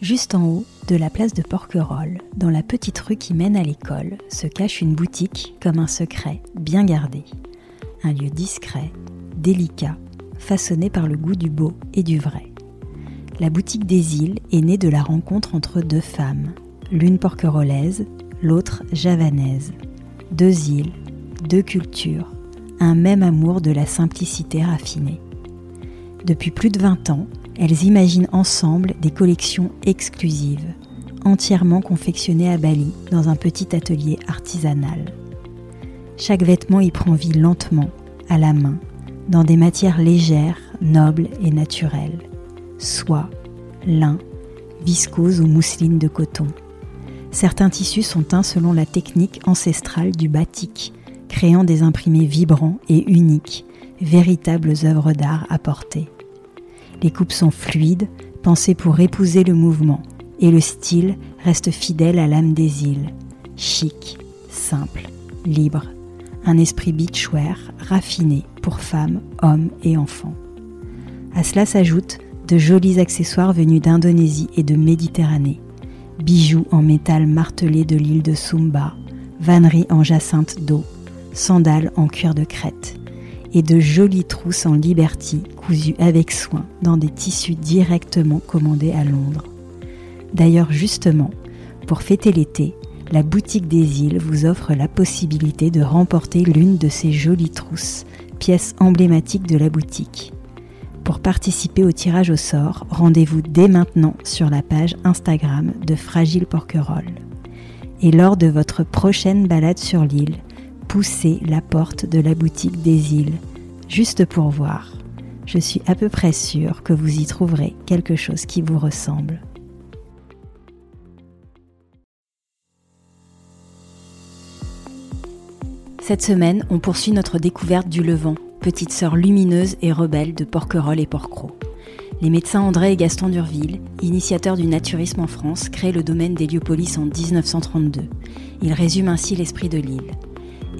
Juste en haut de la place de Porquerolles, dans la petite rue qui mène à l'école, se cache une boutique comme un secret bien gardé. Un lieu discret, délicat, façonné par le goût du beau et du vrai. La boutique des îles est née de la rencontre entre deux femmes, l'une porquerolnaise, l'autre javanaise. Deux îles, deux cultures, un même amour de la simplicité raffinée. Depuis plus de 20 ans, elles imaginent ensemble des collections exclusives, entièrement confectionnées à Bali dans un petit atelier artisanal. Chaque vêtement y prend vie lentement, à la main, dans des matières légères, nobles et naturelles. Soie, lin, viscose ou mousseline de coton. Certains tissus sont teints selon la technique ancestrale du batik, créant des imprimés vibrants et uniques, véritables œuvres d'art à porter. Les coupes sont fluides, pensées pour épouser le mouvement, et le style reste fidèle à l'âme des îles. Chic, simple, libre. Un esprit beachwear raffiné pour femmes, hommes et enfants. À cela s'ajoutent de jolis accessoires venus d'Indonésie et de Méditerranée. Bijoux en métal martelé de l'île de Sumba, vanneries en jacinthe d'eau, sandales en cuir de Crète et de jolies trousses en Liberty cousues avec soin dans des tissus directement commandés à Londres. D'ailleurs, justement, pour fêter l'été, la boutique des îles vous offre la possibilité de remporter l'une de ces jolies trousses, pièce emblématique de la boutique. Pour participer au tirage au sort, rendez-vous dès maintenant sur la page Instagram de Fragile Porquerolles. Et lors de votre prochaine balade sur l'île, poussez la porte de la boutique des îles, juste pour voir. Je suis à peu près sûre que vous y trouverez quelque chose qui vous ressemble. Cette semaine, on poursuit notre découverte du Levant, petite sœur lumineuse et rebelle de Porquerolles et Porquerolles. Les médecins André et Gaston d'Urville, initiateurs du naturisme en France, créent le domaine d'Héliopolis en 1932. Ils résument ainsi l'esprit de l'île.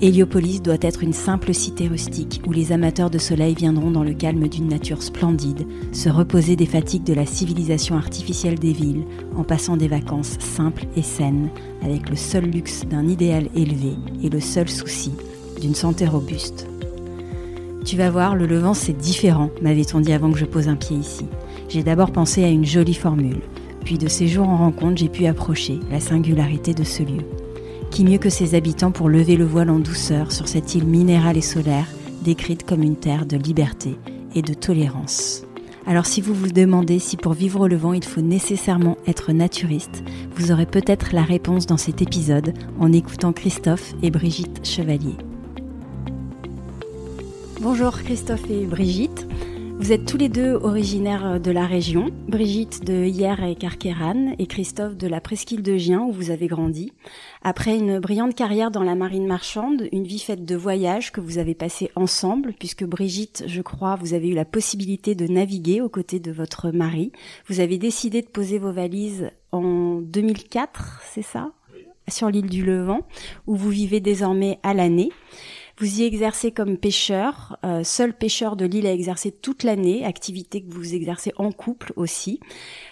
Héliopolis doit être une simple cité rustique où les amateurs de soleil viendront dans le calme d'une nature splendide, se reposer des fatigues de la civilisation artificielle des villes, en passant des vacances simples et saines, avec le seul luxe d'un idéal élevé et le seul souci d'une santé robuste. Tu vas voir, le Levant c'est différent, m'avait-on dit avant que je pose un pied ici. J'ai d'abord pensé à une jolie formule, puis de séjour en rencontre j'ai pu approcher la singularité de ce lieu. Qui mieux que ses habitants pour lever le voile en douceur sur cette île minérale et solaire, décrite comme une terre de liberté et de tolérance. Alors si vous vous demandez si pour vivre au Levant il faut nécessairement être naturiste, vous aurez peut-être la réponse dans cet épisode en écoutant Christophe et Brigitte Chevalier. Bonjour Christophe et Brigitte. Vous êtes tous les deux originaires de la région, Brigitte de Hyères et Carqueiranne et Christophe de la presqu'île de Gien où vous avez grandi. Après une brillante carrière dans la marine marchande, une vie faite de voyages que vous avez passé ensemble, puisque Brigitte, je crois, vous avez eu la possibilité de naviguer aux côtés de votre mari. Vous avez décidé de poser vos valises en 2004, c'est ça ? Sur l'île du Levant, où vous vivez désormais à l'année. Vous y exercez comme pêcheur, seul pêcheur de l'île à exercer toute l'année, activité que vous exercez en couple aussi.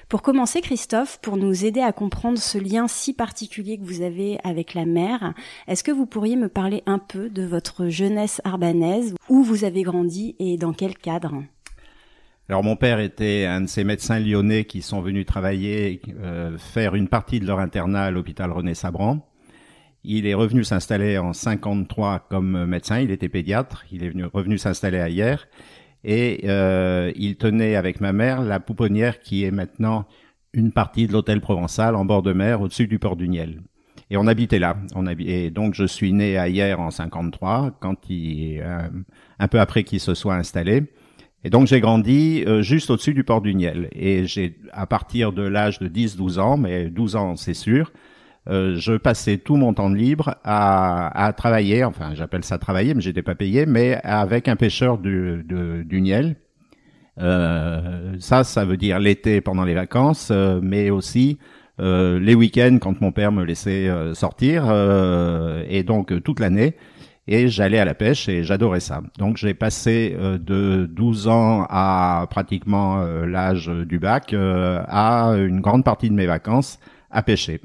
Pour commencer, Christophe, pour nous aider à comprendre ce lien si particulier que vous avez avec la mer, est-ce que vous pourriez me parler un peu de votre jeunesse arbanaise, où vous avez grandi et dans quel cadre ? Alors mon père était un de ces médecins lyonnais qui sont venus travailler, faire une partie de leur internat à l'hôpital René-Sabran. Il est revenu s'installer en 53 comme médecin, il était pédiatre, il est revenu s'installer à Hyères et il tenait avec ma mère la pouponnière qui est maintenant une partie de l'hôtel Provençal en bord de mer au-dessus du port du Niel. Et on habitait là. Et donc je suis né à Hyères en 53, un peu après qu'il se soit installé. Et donc j'ai grandi juste au-dessus du port du Niel. Et à partir de l'âge de 10-12 ans, mais 12 ans c'est sûr, je passais tout mon temps de libre à travailler, enfin j'appelle ça travailler, mais j'étais pas payé, mais avec un pêcheur du Niel. Ça veut dire l'été pendant les vacances, mais aussi les week-ends quand mon père me laissait sortir, et donc toute l'année. et j'allais à la pêche et j'adorais ça. Donc j'ai passé de 12 ans à pratiquement l'âge du bac à une grande partie de mes vacances à pêcher.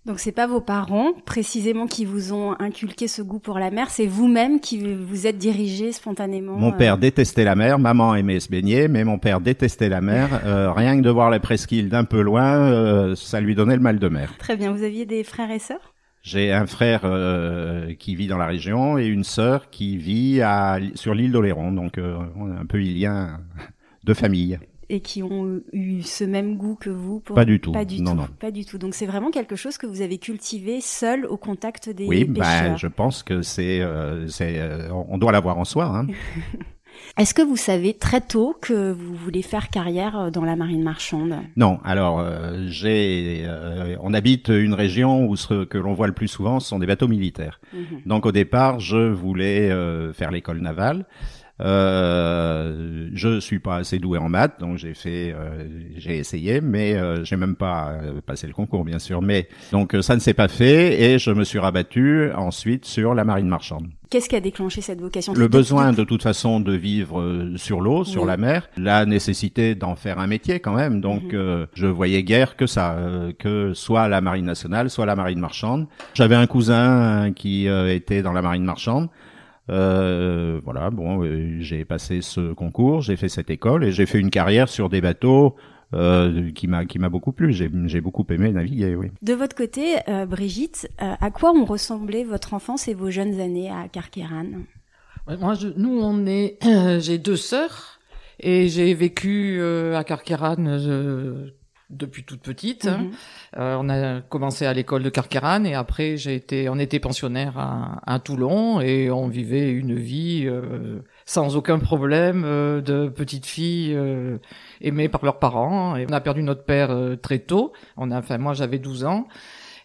Donc c'est pas vos parents précisément qui vous ont inculqué ce goût pour la mer, c'est vous-même qui vous êtes dirigé spontanément. Mon père détestait la mer, maman aimait se baigner, mais mon père détestait la mer. Rien que de voir la presqu'île d'un peu loin, ça lui donnait le mal de mer. Très bien, vous aviez des frères et sœurs ? J'ai un frère qui vit dans la région et une sœur qui vit sur l'île d'Oléron, donc on est un peu lien de famille. Et qui ont eu ce même goût que vous pour... Pas du tout. Pas du non, tout. Non. Pas du tout. Donc c'est vraiment quelque chose que vous avez cultivé seul au contact des oui, pêcheurs. Je pense que on doit l'avoir en soi. Hein. Est-ce que vous savez très tôt que vous voulez faire carrière dans la marine marchande ? Non, alors on habite une région où ce que l'on voit le plus souvent, ce sont des bateaux militaires. Donc au départ, je voulais faire l'école navale. Je suis pas assez doué en maths, donc j'ai essayé, mais j'ai même pas passé le concours, bien sûr. Mais donc ça ne s'est pas fait, et je me suis rabattu ensuite sur la marine marchande. Qu'est-ce qui a déclenché cette vocation ? Le besoin de toute façon de vivre sur l'eau, sur la mer, la nécessité d'en faire un métier quand même. Donc je voyais guère que ça, que soit la marine nationale, soit la marine marchande. J'avais un cousin qui était dans la marine marchande. Voilà, bon, j'ai passé ce concours, j'ai fait cette école et j'ai fait une carrière sur des bateaux qui m'a beaucoup plu. J'ai beaucoup aimé naviguer, oui. De votre côté, Brigitte, à quoi ont ressemblé votre enfance et vos jeunes années à Carqueiranne ? Moi, j'ai 2 sœurs et j'ai vécu à Carqueiranne depuis toute petite. On a commencé à l'école de Carqueiranne et après on était pensionnaire à Toulon et on vivait une vie sans aucun problème de petites filles aimées par leurs parents. Et on a perdu notre père très tôt. Moi j'avais 12 ans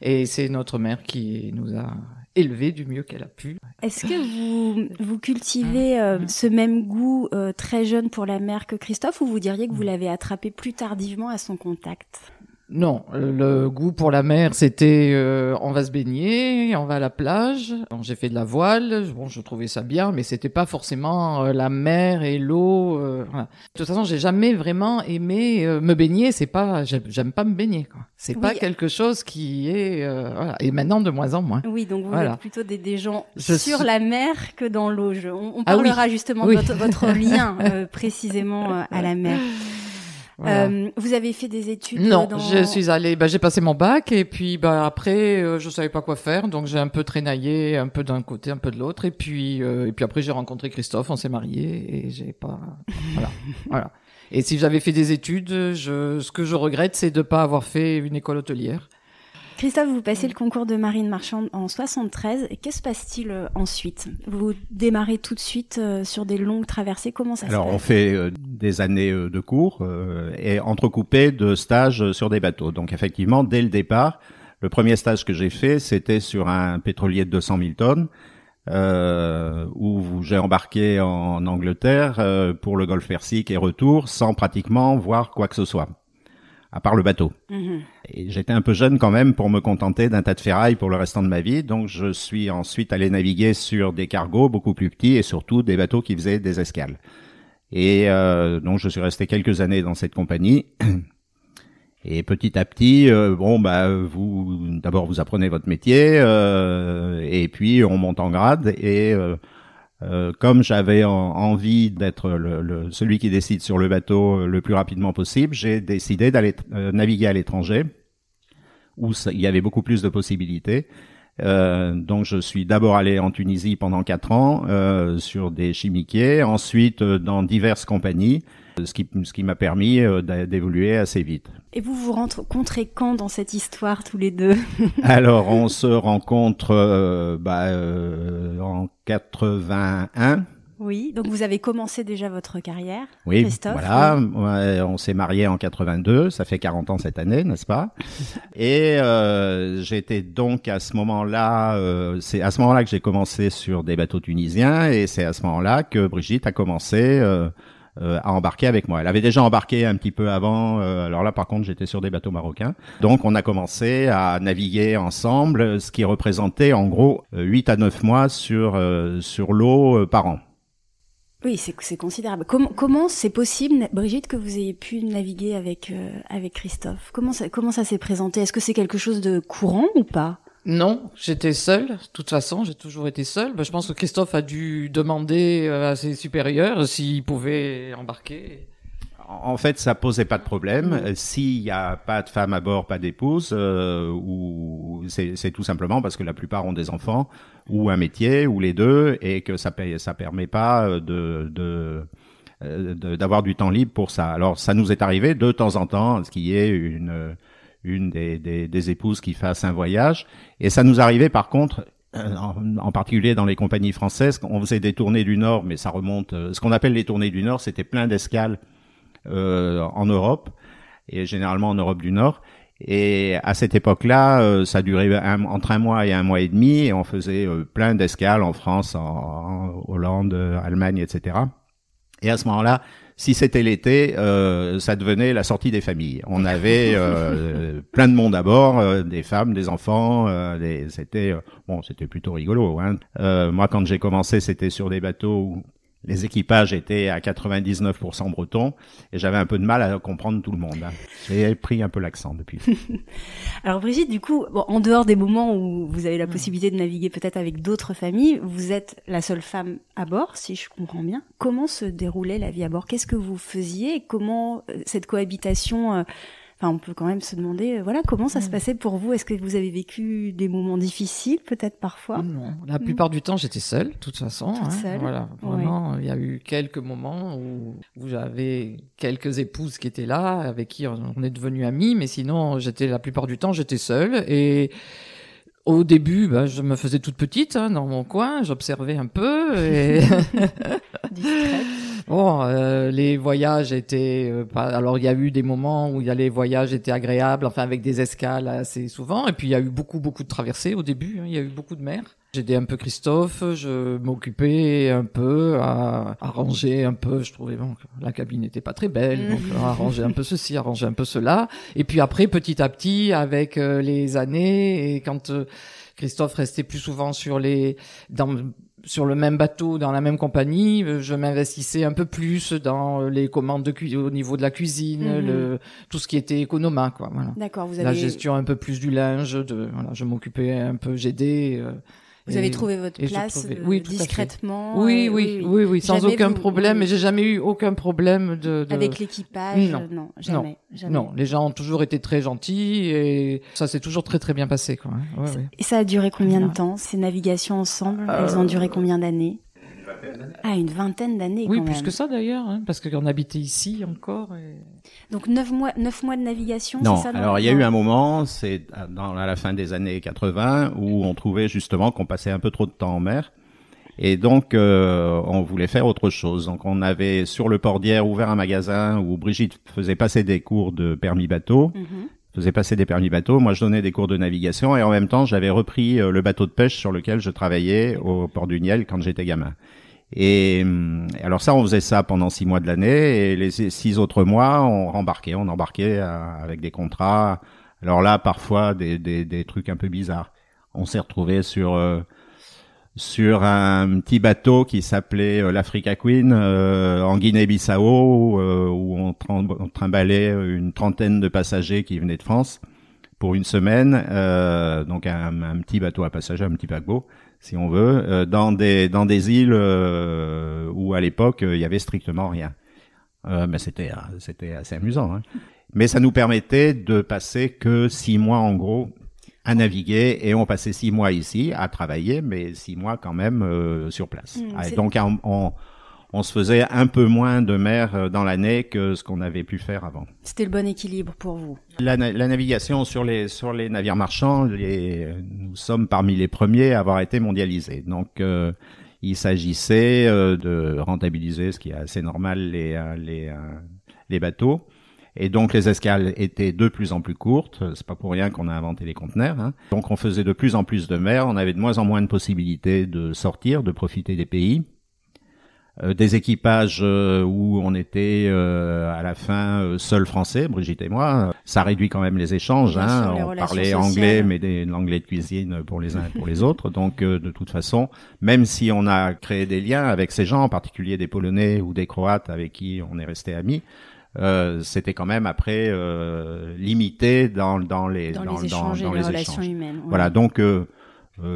et c'est notre mère qui nous a élevés du mieux qu'elle a pu. Est-ce que vous cultivez ce même goût très jeune pour la mer que Christophe, ou vous diriez que vous l'avez attrapé plus tardivement à son contact ? Non, le goût pour la mer, c'était on va se baigner, on va à la plage. Donc, j'ai fait de la voile, bon, je trouvais ça bien, mais c'était pas forcément la mer et l'eau. Voilà. De toute façon, j'ai jamais vraiment aimé me baigner. J'aime pas me baigner, quoi. C'est pas quelque chose qui est voilà. Et maintenant de moins en moins. Oui, donc vous êtes plutôt des gens sur la mer que dans l'eau. On parlera justement de votre lien précisément à la mer. Voilà. Vous avez fait des études? Non, je suis allée, j'ai passé mon bac et puis après je savais pas quoi faire, donc j'ai un peu traînaillé, un peu d'un côté, un peu de l'autre, et puis après j'ai rencontré Christophe, on s'est mariés et j'ai pas voilà. Et si j'avais fait des études, ce que je regrette, c'est de pas avoir fait une école hôtelière. Christophe, vous passez le concours de marine marchande en 73. Et que se passe-t-il ensuite? Vous démarrez tout de suite sur des longues traversées. Comment ça se passe? Alors, on fait des années de cours et entrecoupées de stages sur des bateaux. Donc, effectivement, dès le départ, le premier stage que j'ai fait, c'était sur un pétrolier de 200 000 tonnes où j'ai embarqué en Angleterre pour le Golfe Persique et retour sans pratiquement voir quoi que ce soit, à part le bateau. Et j'étais un peu jeune quand même pour me contenter d'un tas de ferraille pour le restant de ma vie, donc je suis ensuite allé naviguer sur des cargos beaucoup plus petits et surtout des bateaux qui faisaient des escales. Et donc je suis resté quelques années dans cette compagnie. Et petit à petit, d'abord vous apprenez votre métier, et puis on monte en grade. Et comme j'avais envie d'être celui qui décide sur le bateau le plus rapidement possible, j'ai décidé d'aller naviguer à l'étranger, où il y avait beaucoup plus de possibilités. Donc je suis d'abord allé en Tunisie pendant 4 ans sur des chimiquiers, ensuite dans diverses compagnies, ce qui m'a permis d'évoluer assez vite. Et vous vous rencontrez quand dans cette histoire tous les deux? Alors on se rencontre en 81. Oui, donc vous avez commencé déjà votre carrière, oui, Christophe. Voilà, on s'est mariés en 82, ça fait 40 ans cette année, n'est-ce pas? Et j'étais donc à ce moment-là, c'est à ce moment-là que j'ai commencé sur des bateaux tunisiens, et c'est à ce moment-là que Brigitte a commencé à embarquer avec moi. Elle avait déjà embarqué un petit peu avant. Alors là, par contre, j'étais sur des bateaux marocains. Donc, on a commencé à naviguer ensemble, ce qui représentait en gros 8 à 9 mois sur l'eau par an. Oui, c'est considérable. Comment c'est possible, Brigitte, que vous ayez pu naviguer avec Christophe? Comment ça s'est présenté? Est-ce que c'est quelque chose de courant ou pas? Non, j'étais seule. De toute façon, j'ai toujours été seule. Je pense que Christophe a dû demander à ses supérieurs s'il pouvait embarquer. En fait, ça posait pas de problème. S'il y a pas de femme à bord, pas d'épouse, ou c'est tout simplement parce que la plupart ont des enfants ou un métier ou les deux, et que ça permet pas d'avoir du temps libre pour ça. Alors, ça nous est arrivé de temps en temps, ce qui est une des épouses qui fasse un voyage, et ça nous arrivait par contre. En particulier dans les compagnies françaises, on faisait des tournées du Nord, mais ça remonte. Ce qu'on appelle les tournées du Nord, c'était plein d'escales en Europe, et généralement en Europe du Nord. Et à cette époque-là, ça durait entre 1 mois et 1 mois et demi, et on faisait plein d'escales en France, en Hollande, Allemagne, etc. Et à ce moment-là, si c'était l'été, ça devenait la sortie des familles. On avait plein de monde à bord, des femmes, des enfants. C'était plutôt rigolo. Hein. Moi, quand j'ai commencé, c'était sur des bateaux où les équipages étaient à 99% bretons, et j'avais un peu de mal à comprendre tout le monde. Hein. J'ai pris un peu l'accent depuis. Alors Brigitte, du coup, en dehors des moments où vous avez la possibilité de naviguer peut-être avec d'autres familles, vous êtes la seule femme à bord, si je comprends bien. Comment se déroulait la vie à bord? Qu'est-ce que vous faisiez et comment cette cohabitation on peut quand même se demander, comment ça se passait pour vous? Est-ce que vous avez vécu des moments difficiles, peut-être parfois? Non, la plupart du temps, j'étais seule, de toute façon. Seule. Voilà, vraiment, il y a eu quelques moments où j'avais quelques épouses qui étaient là, avec qui on est devenus amis, mais sinon, la plupart du temps, j'étais seule. Et au début, je me faisais toute petite dans mon coin, j'observais un peu. Et discrète. Bon, les voyages étaient pas. Alors, il y a eu des moments où les voyages étaient agréables, avec des escales assez souvent. Et puis, il y a eu beaucoup de traversées au début. Il y a eu beaucoup de mer. J'aidais un peu Christophe. Je m'occupais un peu à ranger un peu. Je trouvais que la cabine n'était pas très belle, donc arranger un peu ceci, arranger un peu cela. Et puis après, petit à petit, avec les années, et quand Christophe restait plus souvent sur le même bateau, dans la même compagnie, je m'investissais un peu plus dans les commandes au niveau de la cuisine, tout ce qui était économa, quoi. Voilà. D'accord, la gestion un peu plus du linge, je m'occupais un peu, j'aidais. Vous avez trouvé votre place discrètement. Oui, sans aucun problème. Mais j'ai jamais eu aucun problème avec l'équipage. Non, jamais. Non, les gens ont toujours été très gentils et ça s'est toujours très très bien passé, quoi. Et ça a duré combien de temps, ces navigations ensemble? Elles ont duré combien d'années? Une vingtaine d'années. Oui, quand plus même. que ça d'ailleurs, parce qu'on habitait ici encore. Donc 9 mois de navigation, non, c'est ça? Alors il y a eu un moment, c'est à la fin des années 80, où on trouvait justement qu'on passait un peu trop de temps en mer. Et donc, on voulait faire autre chose. Donc, on avait sur le port d'Hyères ouvert un magasin où Brigitte faisait passer des cours de permis bateau. Faisait passer des permis bateau. Moi, je donnais des cours de navigation, et en même temps, j'avais repris le bateau de pêche sur lequel je travaillais au port du Niel quand j'étais gamin. Et alors ça, on faisait ça pendant 6 mois de l'année, et les 6 autres mois, on embarquait avec des contrats. Alors là, parfois des trucs un peu bizarres. On s'est retrouvé sur un petit bateau qui s'appelait l'Africa Queen en Guinée-Bissau, où on trimballait une trentaine de passagers qui venaient de France pour une semaine, donc un petit bateau à passagers, un petit paquebot, si on veut, dans des îles où à l'époque il y avait strictement rien. Mais c'était assez amusant, hein. Mais ça nous permettait de passer que 6 mois en gros à naviguer, et on passait 6 mois ici à travailler, mais 6 mois quand même sur place. Donc on se faisait un peu moins de mer dans l'année que ce qu'on avait pu faire avant. C'était le bon équilibre pour vous. La navigation sur les navires marchands, nous sommes parmi les premiers à avoir été mondialisés. Donc il s'agissait de rentabiliser, ce qui est assez normal, les bateaux. Et donc les escales étaient de plus en plus courtes. C'est pas pour rien qu'on a inventé les conteneurs, hein. Donc on faisait de plus en plus de mer. On avait de moins en moins de possibilités de sortir, de profiter des pays. des équipages où on était à la fin seuls français, Brigitte et moi. Ça réduit quand même les échanges. Bien sûr, les on relations parlait sociales. anglais, mais l'anglais de cuisine pour les uns et pour les autres. Donc de toute façon, même si on a créé des liens avec ces gens, en particulier des Polonais ou des Croates avec qui on est resté amis, c'était quand même après limité dans les échanges et les relations humaines. Ouais. Voilà, donc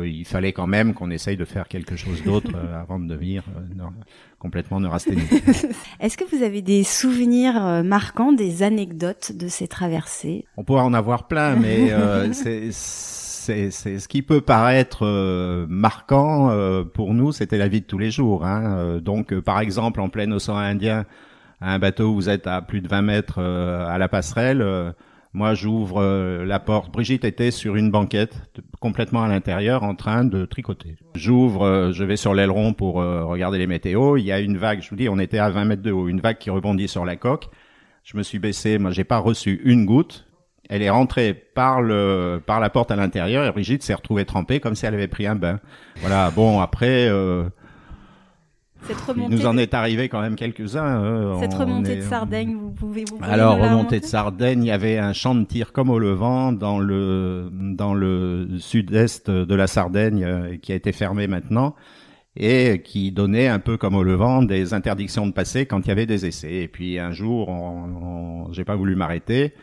il fallait quand même qu'on essaye de faire quelque chose d'autre avant de devenir complètement neurasthénique. Est-ce que vous avez des souvenirs marquants, des anecdotes de ces traversées? On pourrait en avoir plein, mais c'est ce qui peut paraître marquant pour nous, c'était la vie de tous les jours. Donc, par exemple, en plein océan Indien, un bateau où vous êtes à plus de 20 mètres à la passerelle. Moi, j'ouvre la porte. Brigitte était sur une banquette, complètement à l'intérieur, en train de tricoter. J'ouvre, je vais sur l'aileron pour regarder les météos. Il y a une vague, je vous dis, on était à 20 mètres de haut, une vague qui rebondit sur la coque. Je me suis baissé, moi, j'ai pas reçu une goutte. Elle est rentrée par la porte à l'intérieur et Brigitte s'est retrouvée trempée comme si elle avait pris un bain. Voilà. Bon, après. Il nous en est arrivé quand même quelques-uns. Cette remontée de Sardaigne, vous pouvez Alors, remontée de Sardaigne, il y avait un champ de tir comme au Levant dans le sud-est de la Sardaigne qui a été fermé maintenant et qui donnait un peu comme au Levant des interdictions de passer quand il y avait des essais. Et puis un jour, j'ai pas voulu m'arrêter.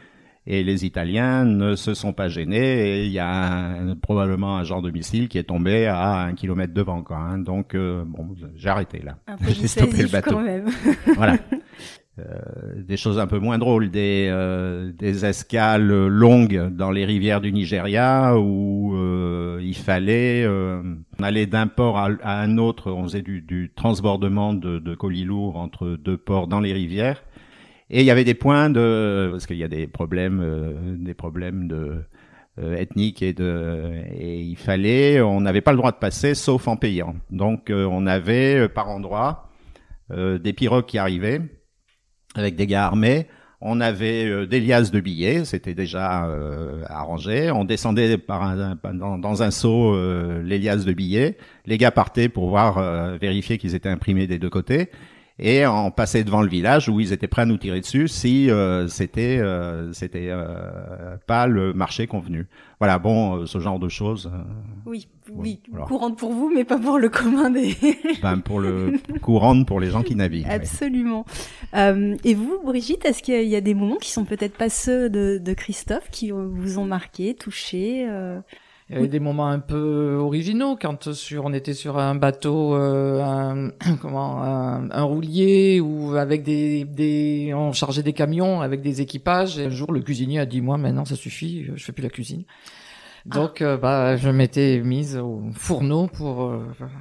Et les Italiens ne se sont pas gênés et il y a probablement un genre de missile qui est tombé à 1 kilomètre devant, quoi. Donc bon, j'ai arrêté là. J'ai stoppé le bateau. Quand même. Voilà. Des choses un peu moins drôles, des escales longues dans les rivières du Nigeria où il fallait aller d'un port à un autre. On faisait du transbordement de colis lourds entre deux ports dans les rivières. Et il y avait des points parce qu'il y a des problèmes ethniques et on n'avait pas le droit de passer sauf en payant. Donc on avait par endroits des pirogues qui arrivaient avec des gars armés. On avait des liasses de billets, c'était déjà arrangé. On descendait dans un seau les liasses de billets. Les gars partaient pour vérifier qu'ils étaient imprimés des deux côtés. Et on passait devant le village où ils étaient prêts à nous tirer dessus si c'était pas le marché convenu. Voilà, bon, ce genre de choses. Oui, voilà. Courante pour vous, mais pas pour le commun des. Courante pour les gens qui naviguent. Absolument. Ouais. Et vous, Brigitte, est-ce qu'il y a des moments qui sont peut-être pas ceux de Christophe qui vous ont marqué, touché? Il y avait des moments un peu originaux quand on était sur un bateau, un roulier ou avec on chargeait des camions avec des équipages. Et un jour, le cuisinier a dit, moi, maintenant, ça suffit, je fais plus la cuisine. Donc, je m'étais mise au fourneau pour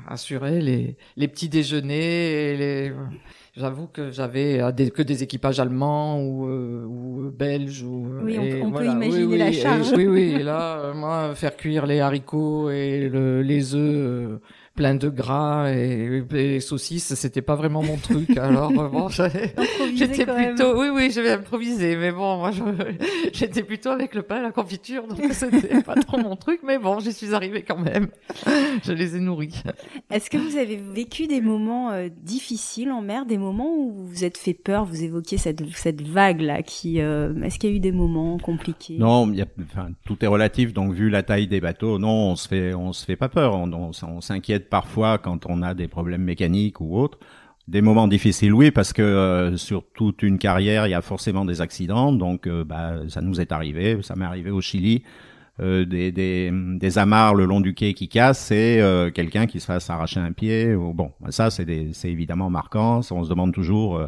assurer les petits déjeuners. J'avoue que j'avais que des équipages allemands ou belges. Oui, on peut imaginer la charge. Oui. Et là, moi, faire cuire les haricots et les œufs pleins de gras et les saucisses, c'était pas vraiment mon truc. Alors bon, j'étais plutôt, oui, j'avais improvisé, mais bon, moi, j'étais plutôt avec le pain à la confiture, donc c'était pas trop mon truc, mais bon, j'y suis arrivée quand même. Je les ai nourris. Est-ce que vous avez vécu des moments difficiles en mer, des moments où vous vous êtes fait peur? Vous évoquiez cette vague là est-ce qu'il y a eu des moments compliqués? Non, tout est relatif. Donc vu la taille des bateaux, non, on se fait pas peur. On s'inquiète parfois quand on a des problèmes mécaniques ou autres. Des moments difficiles, oui, parce que sur toute une carrière, il y a forcément des accidents. Donc ça nous est arrivé. Ça m'est arrivé au Chili. Des amarres le long du quai qui cassent et quelqu'un qui se fasse arracher un pied. Bon, ça c'est évidemment marquant. On se demande toujours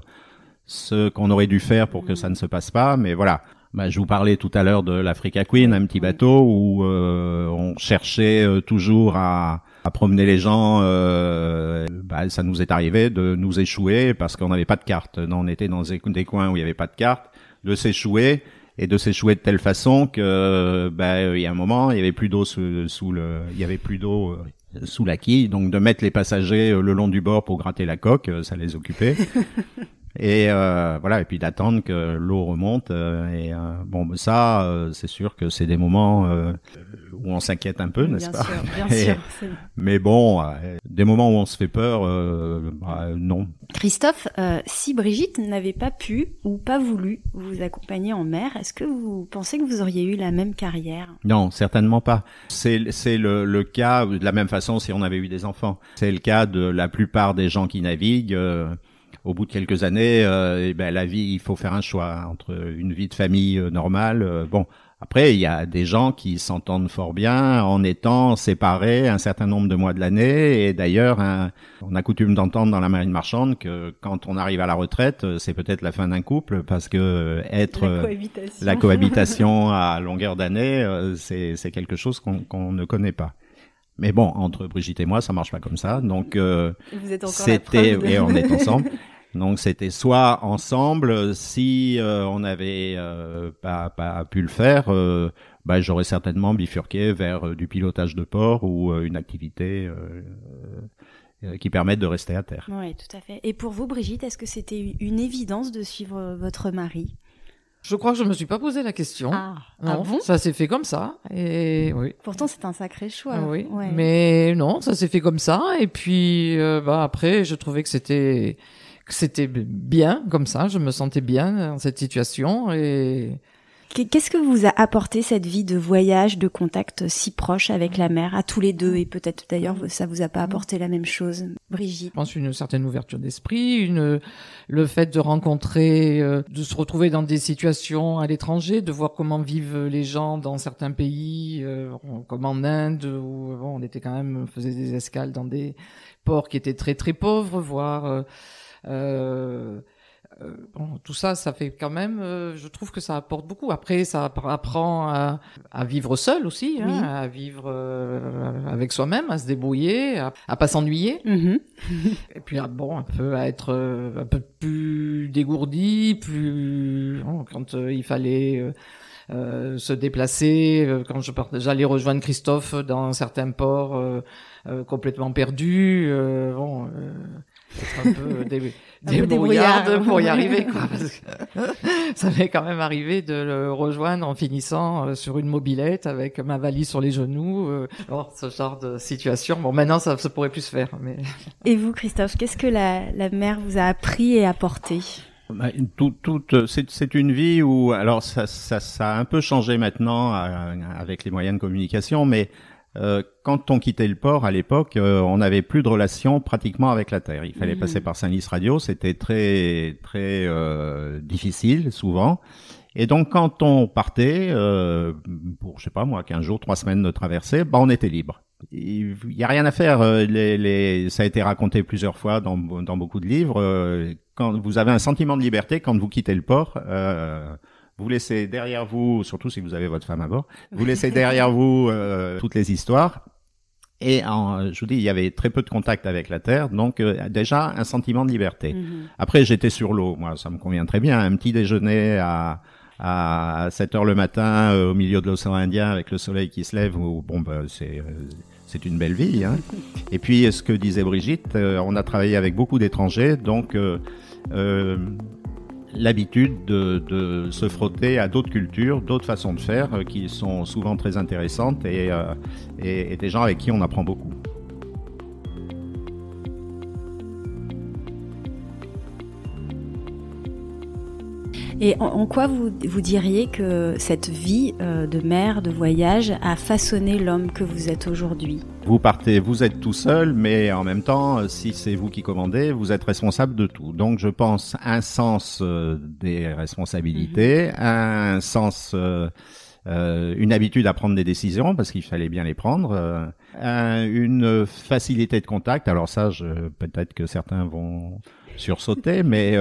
ce qu'on aurait dû faire pour que ça ne se passe pas. Mais voilà. Je vous parlais tout à l'heure de l'Africa Queen, un petit bateau où on cherchait toujours à promener les gens. Ça nous est arrivé de nous échouer parce qu'on n'avait pas de carte. On était dans des coins où il n'y avait pas de carte, de s'échouer. Et de s'échouer de telle façon que, il y a un moment, il y avait plus d'eau sous la quille, donc de mettre les passagers le long du bord pour gratter la coque, ça les occupait. Et et puis d'attendre que l'eau remonte. C'est sûr que c'est des moments où on s'inquiète un peu, n'est-ce pas? Bien sûr. Mais bon, des moments où on se fait peur, non. Christophe, si Brigitte n'avait pas pu ou pas voulu vous accompagner en mer, est-ce que vous pensez que vous auriez eu la même carrière? Non, certainement pas. C'est le cas de la même façon si on avait eu des enfants. C'est le cas de la plupart des gens qui naviguent. Au bout de quelques années, la vie, il faut faire un choix entre une vie de famille normale. Après, il y a des gens qui s'entendent fort bien en étant séparés un certain nombre de mois de l'année. Et d'ailleurs, on a coutume d'entendre dans la marine marchande que quand on arrive à la retraite, c'est peut-être la fin d'un couple parce que la cohabitation à longueur d'année, c'est quelque chose qu'on ne connaît pas. Mais bon, entre Brigitte et moi, ça marche pas comme ça. Donc, vous êtes encore la preuve et on est ensemble. Donc c'était soit ensemble, si on n'avait pas pu le faire, j'aurais certainement bifurqué vers du pilotage de port ou une activité qui permette de rester à terre. Oui, tout à fait. Et pour vous, Brigitte, est-ce que c'était une évidence de suivre votre mari? Je crois que je me suis pas posé la question. Non, bon? Ça s'est fait comme ça. Et oui. Pourtant, c'est un sacré choix. Oui. Ouais. Mais non, ça s'est fait comme ça. Et puis, après, je trouvais que c'était bien comme ça. Je me sentais bien dans cette situation. Et qu'est-ce que vous a apporté cette vie de voyage, de contact si proche avec la mer, à tous les deux? Et peut-être d'ailleurs, ça vous a pas apporté la même chose, Brigitte? Je pense une certaine ouverture d'esprit, le fait de rencontrer, de se retrouver dans des situations à l'étranger, de voir comment vivent les gens dans certains pays, comme en Inde, où on était quand même, on faisait des escales dans des ports qui étaient très très pauvres, voire tout ça, ça fait quand même, je trouve que ça apporte beaucoup. Après, ça apprend à vivre seul aussi, oui. À vivre avec soi-même, à se débrouiller, à pas s'ennuyer. Mm-hmm. Et puis un peu à être un peu plus dégourdi, quand il fallait se déplacer, quand j'allais rejoindre Christophe dans certains ports complètement perdus, être un peu débrouillarde pour y arriver, quoi. Parce que ça m'est quand même arrivé de le rejoindre en finissant sur une mobilette avec ma valise sur les genoux. Ce genre de situation. Bon, maintenant, ça pourrait plus se faire. Mais... Et vous, Christophe, qu'est-ce que la mer vous a appris et apporté? C'est une vie où, alors ça a un peu changé maintenant avec les moyens de communication, mais quand on quittait le port à l'époque, on n'avait plus de relation pratiquement avec la terre. Il fallait passer par Saint-Lys Radio, c'était très très difficile souvent. Et donc quand on partait pour je sais pas moi 15 jours, 3 semaines de traversée, on était libre. Il y a rien à faire. Ça a été raconté plusieurs fois dans beaucoup de livres. Quand vous avez un sentiment de liberté quand vous quittez le port. Vous laissez derrière vous, surtout si vous avez votre femme à bord, vous laissez derrière vous toutes les histoires. Et je vous dis, il y avait très peu de contact avec la terre, donc déjà un sentiment de liberté. Après, j'étais sur l'eau, moi, ça me convient très bien. Un petit déjeuner à 7 heures le matin au milieu de l'océan Indien avec le soleil qui se lève, c'est une belle vie. Hein. Et puis, ce que disait Brigitte, on a travaillé avec beaucoup d'étrangers, donc l'habitude de se frotter à d'autres cultures, d'autres façons de faire qui sont souvent très intéressantes et des gens avec qui on apprend beaucoup. Et en quoi vous diriez que cette vie de mer, de voyage, a façonné l'homme que vous êtes aujourd'hui? Vous êtes tout seul, mais en même temps, si c'est vous qui commandez, vous êtes responsable de tout. Donc, je pense un sens des responsabilités, un sens, une habitude à prendre des décisions parce qu'il fallait bien les prendre, une facilité de contact. Alors ça, peut-être que certains vont sursauter, mais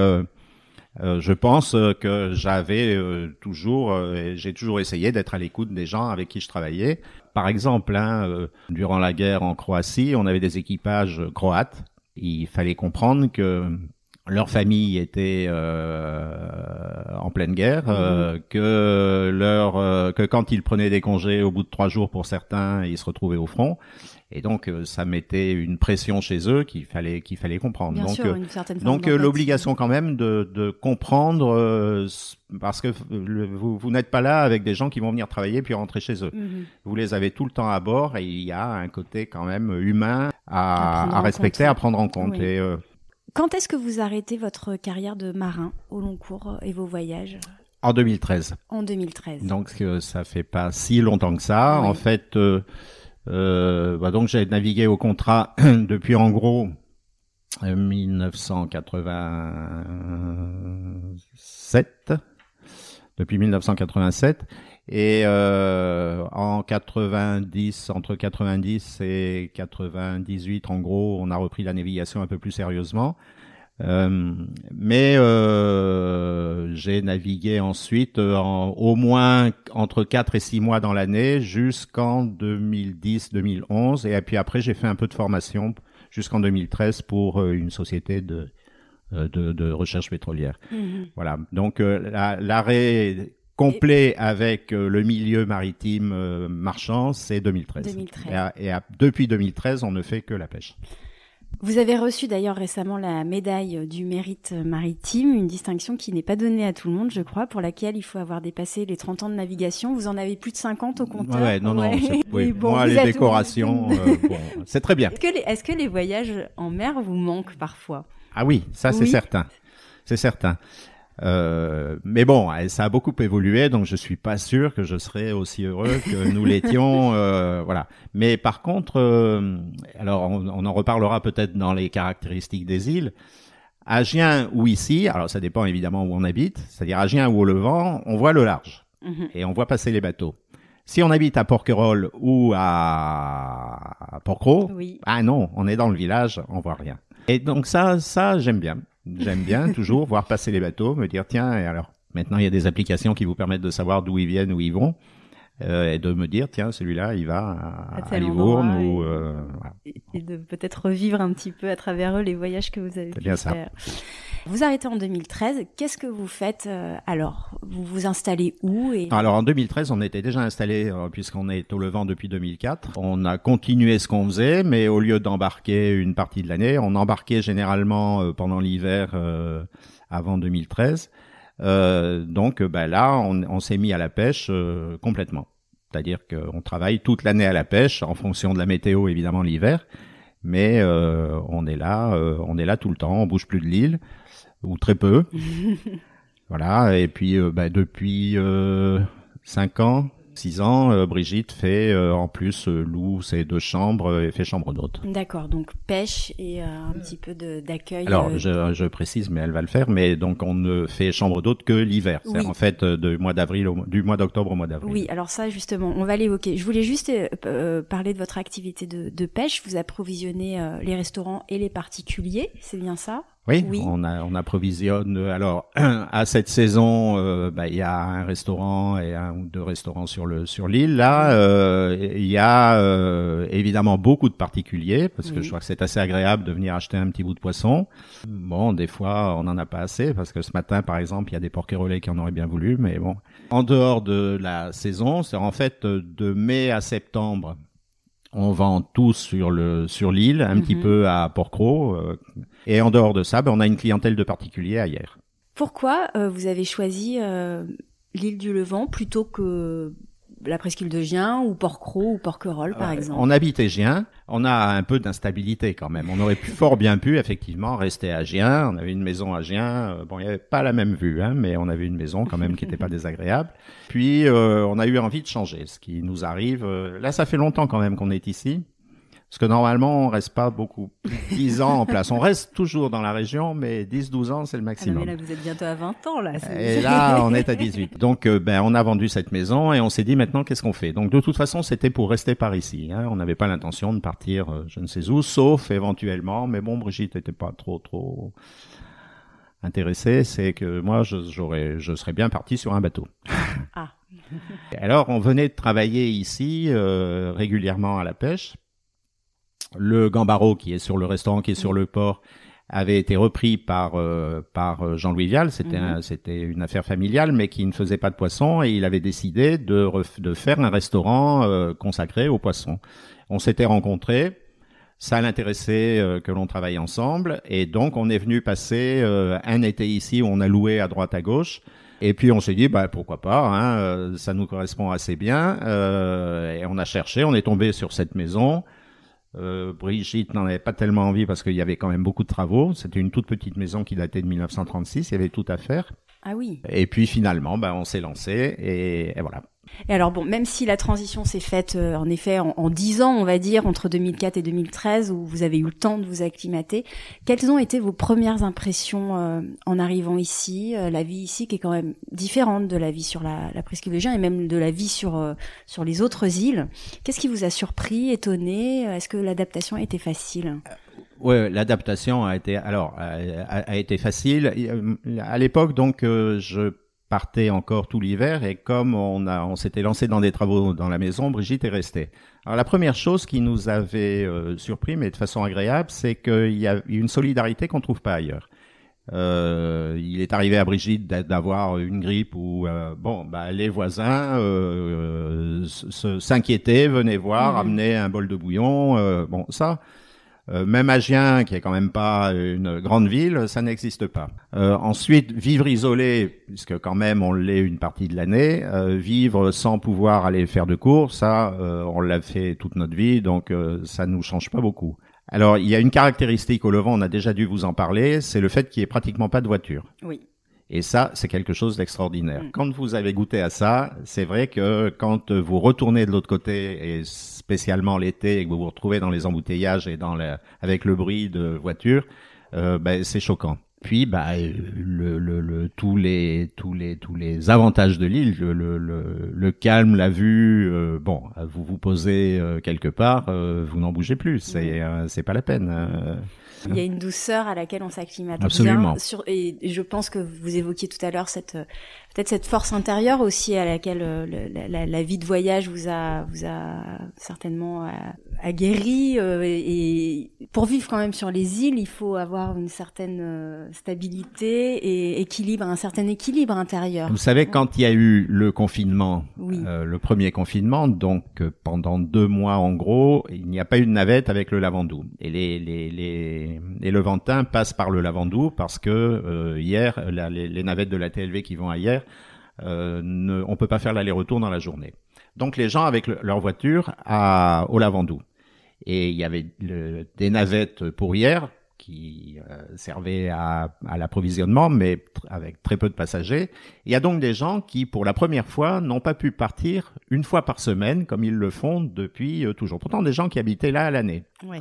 je pense que j'ai toujours essayé d'être à l'écoute des gens avec qui je travaillais. Par exemple, durant la guerre en Croatie, on avait des équipages croates. Il fallait comprendre que leur famille était en pleine guerre, que quand ils prenaient des congés au bout de 3 jours pour certains, ils se retrouvaient au front. Et donc ça mettait une pression chez eux qu'il fallait comprendre. Bien donc sûr, une certaine forme donc d'empathie. l'obligation quand même de comprendre parce que vous n'êtes pas là avec des gens qui vont venir travailler puis rentrer chez eux. Vous les avez tout le temps à bord et il y a un côté quand même humain à respecter, à prendre en compte. Oui. Et quand est-ce que vous arrêtez votre carrière de marin au long cours et vos voyages? En 2013. En 2013. Donc ça fait pas si longtemps que ça. Oui. En fait, donc j'ai navigué au contrat depuis en gros 1987. Depuis 1987. Et en 90, entre 90 et 98, en gros, on a repris la navigation un peu plus sérieusement. Mais j'ai navigué ensuite au moins entre 4 et 6 mois dans l'année jusqu'en 2010-2011 et puis après j'ai fait un peu de formation jusqu'en 2013 pour une société de recherche pétrolière. Voilà. Donc l'arrêt complet avec le milieu maritime marchand, c'est 2013. Depuis 2013, on ne fait que la pêche. Vous avez reçu d'ailleurs récemment la médaille du mérite maritime, une distinction qui n'est pas donnée à tout le monde, je crois, pour laquelle il faut avoir dépassé les 30 ans de navigation. Vous en avez plus de 50 au compteur. Ouais, non. Oui, bon, moi, les décorations, c'est très bien. Est-ce que les voyages en mer vous manquent parfois? Ah oui, ça c'est certain. C'est certain. Mais bon, ça a beaucoup évolué, donc je suis pas sûr que je serais aussi heureux que nous l'étions, voilà. Mais par contre, alors on en reparlera peut-être dans les caractéristiques des îles. À Gien ou ici, alors ça dépend évidemment où on habite, c'est-à-dire à Gien ou au Levant, on voit le large et on voit passer les bateaux. Si on habite à Porquerolles ou à Porquerolles, ah non, on est dans le village, on voit rien. Et donc ça j'aime bien. J'aime bien toujours voir passer les bateaux, me dire tiens, et alors maintenant il y a des applications qui vous permettent de savoir d'où ils viennent, où ils vont, et de me dire tiens celui-là il va à Livourne ou voilà. Et de peut-être revivre un petit peu à travers eux les voyages que vous avez pu faire. Vous arrêtez en 2013. Qu'est-ce que vous faites alors? Vous vous installez où Alors en 2013, on était déjà installé puisqu'on est au Levant depuis 2004. On a continué ce qu'on faisait, mais au lieu d'embarquer une partie de l'année, on embarquait généralement pendant l'hiver avant 2013. Donc là, on s'est mis à la pêche complètement. C'est-à-dire qu'on travaille toute l'année à la pêche en fonction de la météo évidemment l'hiver, mais on est là tout le temps. On bouge plus de l'île. Ou très peu. Voilà. Et puis, depuis 5 ans, 6 ans, Brigitte fait, en plus, loue ses 2 chambres et fait chambre d'hôte. D'accord. Donc, pêche et un petit peu d'accueil. Alors, je précise, mais elle va le faire. Mais donc, on ne fait chambre d'hôte que l'hiver. Oui. C'est en fait du mois d'octobre au mois d'avril. Oui. Alors ça, justement, on va l'évoquer. Je voulais juste parler de votre activité de pêche. Vous approvisionnez les restaurants et les particuliers. C'est bien ça? Oui, on approvisionne. Alors, à cette saison, il y a un restaurant et 1 ou 2 restaurants sur l'île. Là, il y a évidemment beaucoup de particuliers parce que je crois que c'est assez agréable de venir acheter un petit bout de poisson. Bon, des fois, on n'en a pas assez parce que ce matin, par exemple, il y a des porquerolais qui en auraient bien voulu, mais bon. En dehors de la saison, c'est en fait de mai à septembre. On vend tout sur l'île, un petit peu à Porquerolles. Et en dehors de ça, on a une clientèle de particuliers à Hyères. Pourquoi vous avez choisi l'île du Levant plutôt que la presqu'île de Gien ou Porquerolles ou Porquerolles, par exemple? On habitait Gien, on a un peu d'instabilité quand même. On aurait fort bien pu, effectivement, rester à Gien. On avait une maison à Gien. Il n'y avait pas la même vue, mais on avait une maison quand même qui n'était pas désagréable. Puis, on a eu envie de changer, ce qui nous arrive. Là, ça fait longtemps quand même qu'on est ici. Parce que normalement, on reste pas beaucoup, 10 ans en place. On reste toujours dans la région, mais 10-12 ans, c'est le maximum. Ah non, mais là, vous êtes bientôt à 20 ans, là. Et là, on est à 18. Donc, on a vendu cette maison et on s'est dit maintenant, qu'est-ce qu'on fait? Donc, de toute façon, c'était pour rester par ici. On n'avait pas l'intention de partir je ne sais où, sauf éventuellement. Mais bon, Brigitte n'était pas trop intéressée. C'est que moi, je serais bien parti sur un bateau. Ah. Alors, on venait de travailler ici régulièrement à la pêche. Le Gambaro, qui est sur le restaurant, qui est sur le port, avait été repris par Jean-Louis Vial. C'était une affaire familiale, mais qui ne faisait pas de poisson, et il avait décidé de faire un restaurant consacré aux poissons. On s'était rencontrés. Ça l'intéressait que l'on travaille ensemble, et donc on est venu passer un été ici où on a loué à droite à gauche, et puis on s'est dit pourquoi pas, hein, ça nous correspond assez bien, et on a cherché, on est tombé sur cette maison. Brigitte n'en avait pas tellement envie parce qu'il y avait quand même beaucoup de travaux. C'était une toute petite maison qui datait de 1936, il y avait tout à faire. Ah oui. Et puis finalement, on s'est lancé et voilà. Et alors bon, même si la transition s'est faite en effet en 10 ans, on va dire, entre 2004 et 2013, où vous avez eu le temps de vous acclimater, quelles ont été vos premières impressions en arrivant ici, la vie ici qui est quand même différente de la vie sur la presqu'île de Giens et même de la vie sur les autres îles. Qu'est-ce qui vous a surpris, étonné? Est-ce que l'adaptation a été facile? Ouais, l'adaptation a été facile. À l'époque, donc, je partais encore tout l'hiver, et comme on s'était lancé dans des travaux dans la maison, Brigitte est restée. Alors la première chose qui nous avait surpris, mais de façon agréable, c'est qu'il y a une solidarité qu'on trouve pas ailleurs. Il est arrivé à Brigitte d'avoir une grippe où les voisins s'inquiétaient, venaient voir, amenaient un bol de bouillon. Même à Giens, qui est quand même pas une grande ville, ça n'existe pas. Ensuite, vivre isolé, puisque quand même on l'est une partie de l'année, vivre sans pouvoir aller faire de cours, ça, on l'a fait toute notre vie, donc ça nous change pas beaucoup. Alors, il y a une caractéristique au Levant, on a déjà dû vous en parler, c'est le fait qu'il n'y ait pratiquement pas de voiture. Oui. Et ça, c'est quelque chose d'extraordinaire. Quand vous avez goûté à ça, c'est vrai que quand vous retournez de l'autre côté, et spécialement l'été, et que vous vous retrouvez dans les embouteillages et avec le bruit de voitures, c'est choquant. Puis, tous les avantages de l'île, le calme, la vue, vous vous posez quelque part, vous n'en bougez plus. C'est pas la peine. Il y a une douceur à laquelle on s'acclimate Absolument. bien. Et je pense que vous évoquiez tout à l'heure peut-être cette force intérieure aussi à laquelle la vie de voyage vous a certainement aguerri. Et pour vivre quand même sur les îles, il faut avoir une certaine stabilité et un certain équilibre intérieur. Vous savez, quand il y a eu le confinement, oui. Le premier confinement, donc pendant 2 mois en gros, il n'y a pas eu de navette avec le Lavandou. Et les Levantins passent par le Lavandou parce que hier, les navettes de la TLV qui vont à Hyères, on peut pas faire l'aller-retour dans la journée. Donc les gens avec leur voiture au Lavandou. Et il y avait des navettes pour Hyères qui servaient à l'approvisionnement, mais avec très peu de passagers. Il y a donc des gens qui, pour la première fois, n'ont pas pu partir une fois par semaine, comme ils le font depuis toujours. Pourtant, des gens qui habitaient là à l'année. Oui.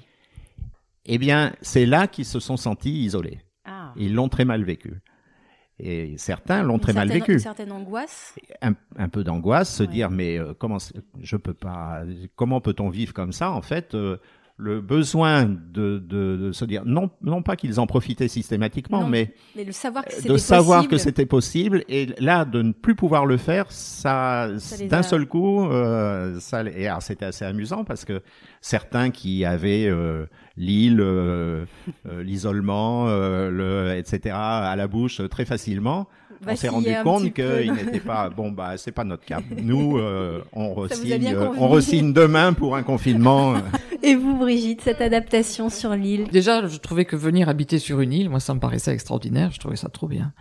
Eh bien, c'est là qu'ils se sont sentis isolés. Ah. Ils l'ont très mal vécu. Et certains l'ont très mal vécu. Une certaine angoisse. Un peu d'angoisse, se dire comment peut-on vivre comme ça en fait le besoin de se dire non pas qu'ils en profitaient systématiquement, mais le savoir que de savoir que c'était possible, et là de ne plus pouvoir le faire, ça d'un seul coup et alors c'était assez amusant parce que certains qui avaient l'île, l'isolement, etc. à la bouche très facilement, on s'est rendu compte qu'il n'était pas c'est pas notre cas. Nous on re-signe demain pour un confinement. Et vous, Brigitte, cette adaptation sur l'île? Déjà, je trouvais que venir habiter sur une île, moi ça me paraissait extraordinaire, je trouvais ça trop bien.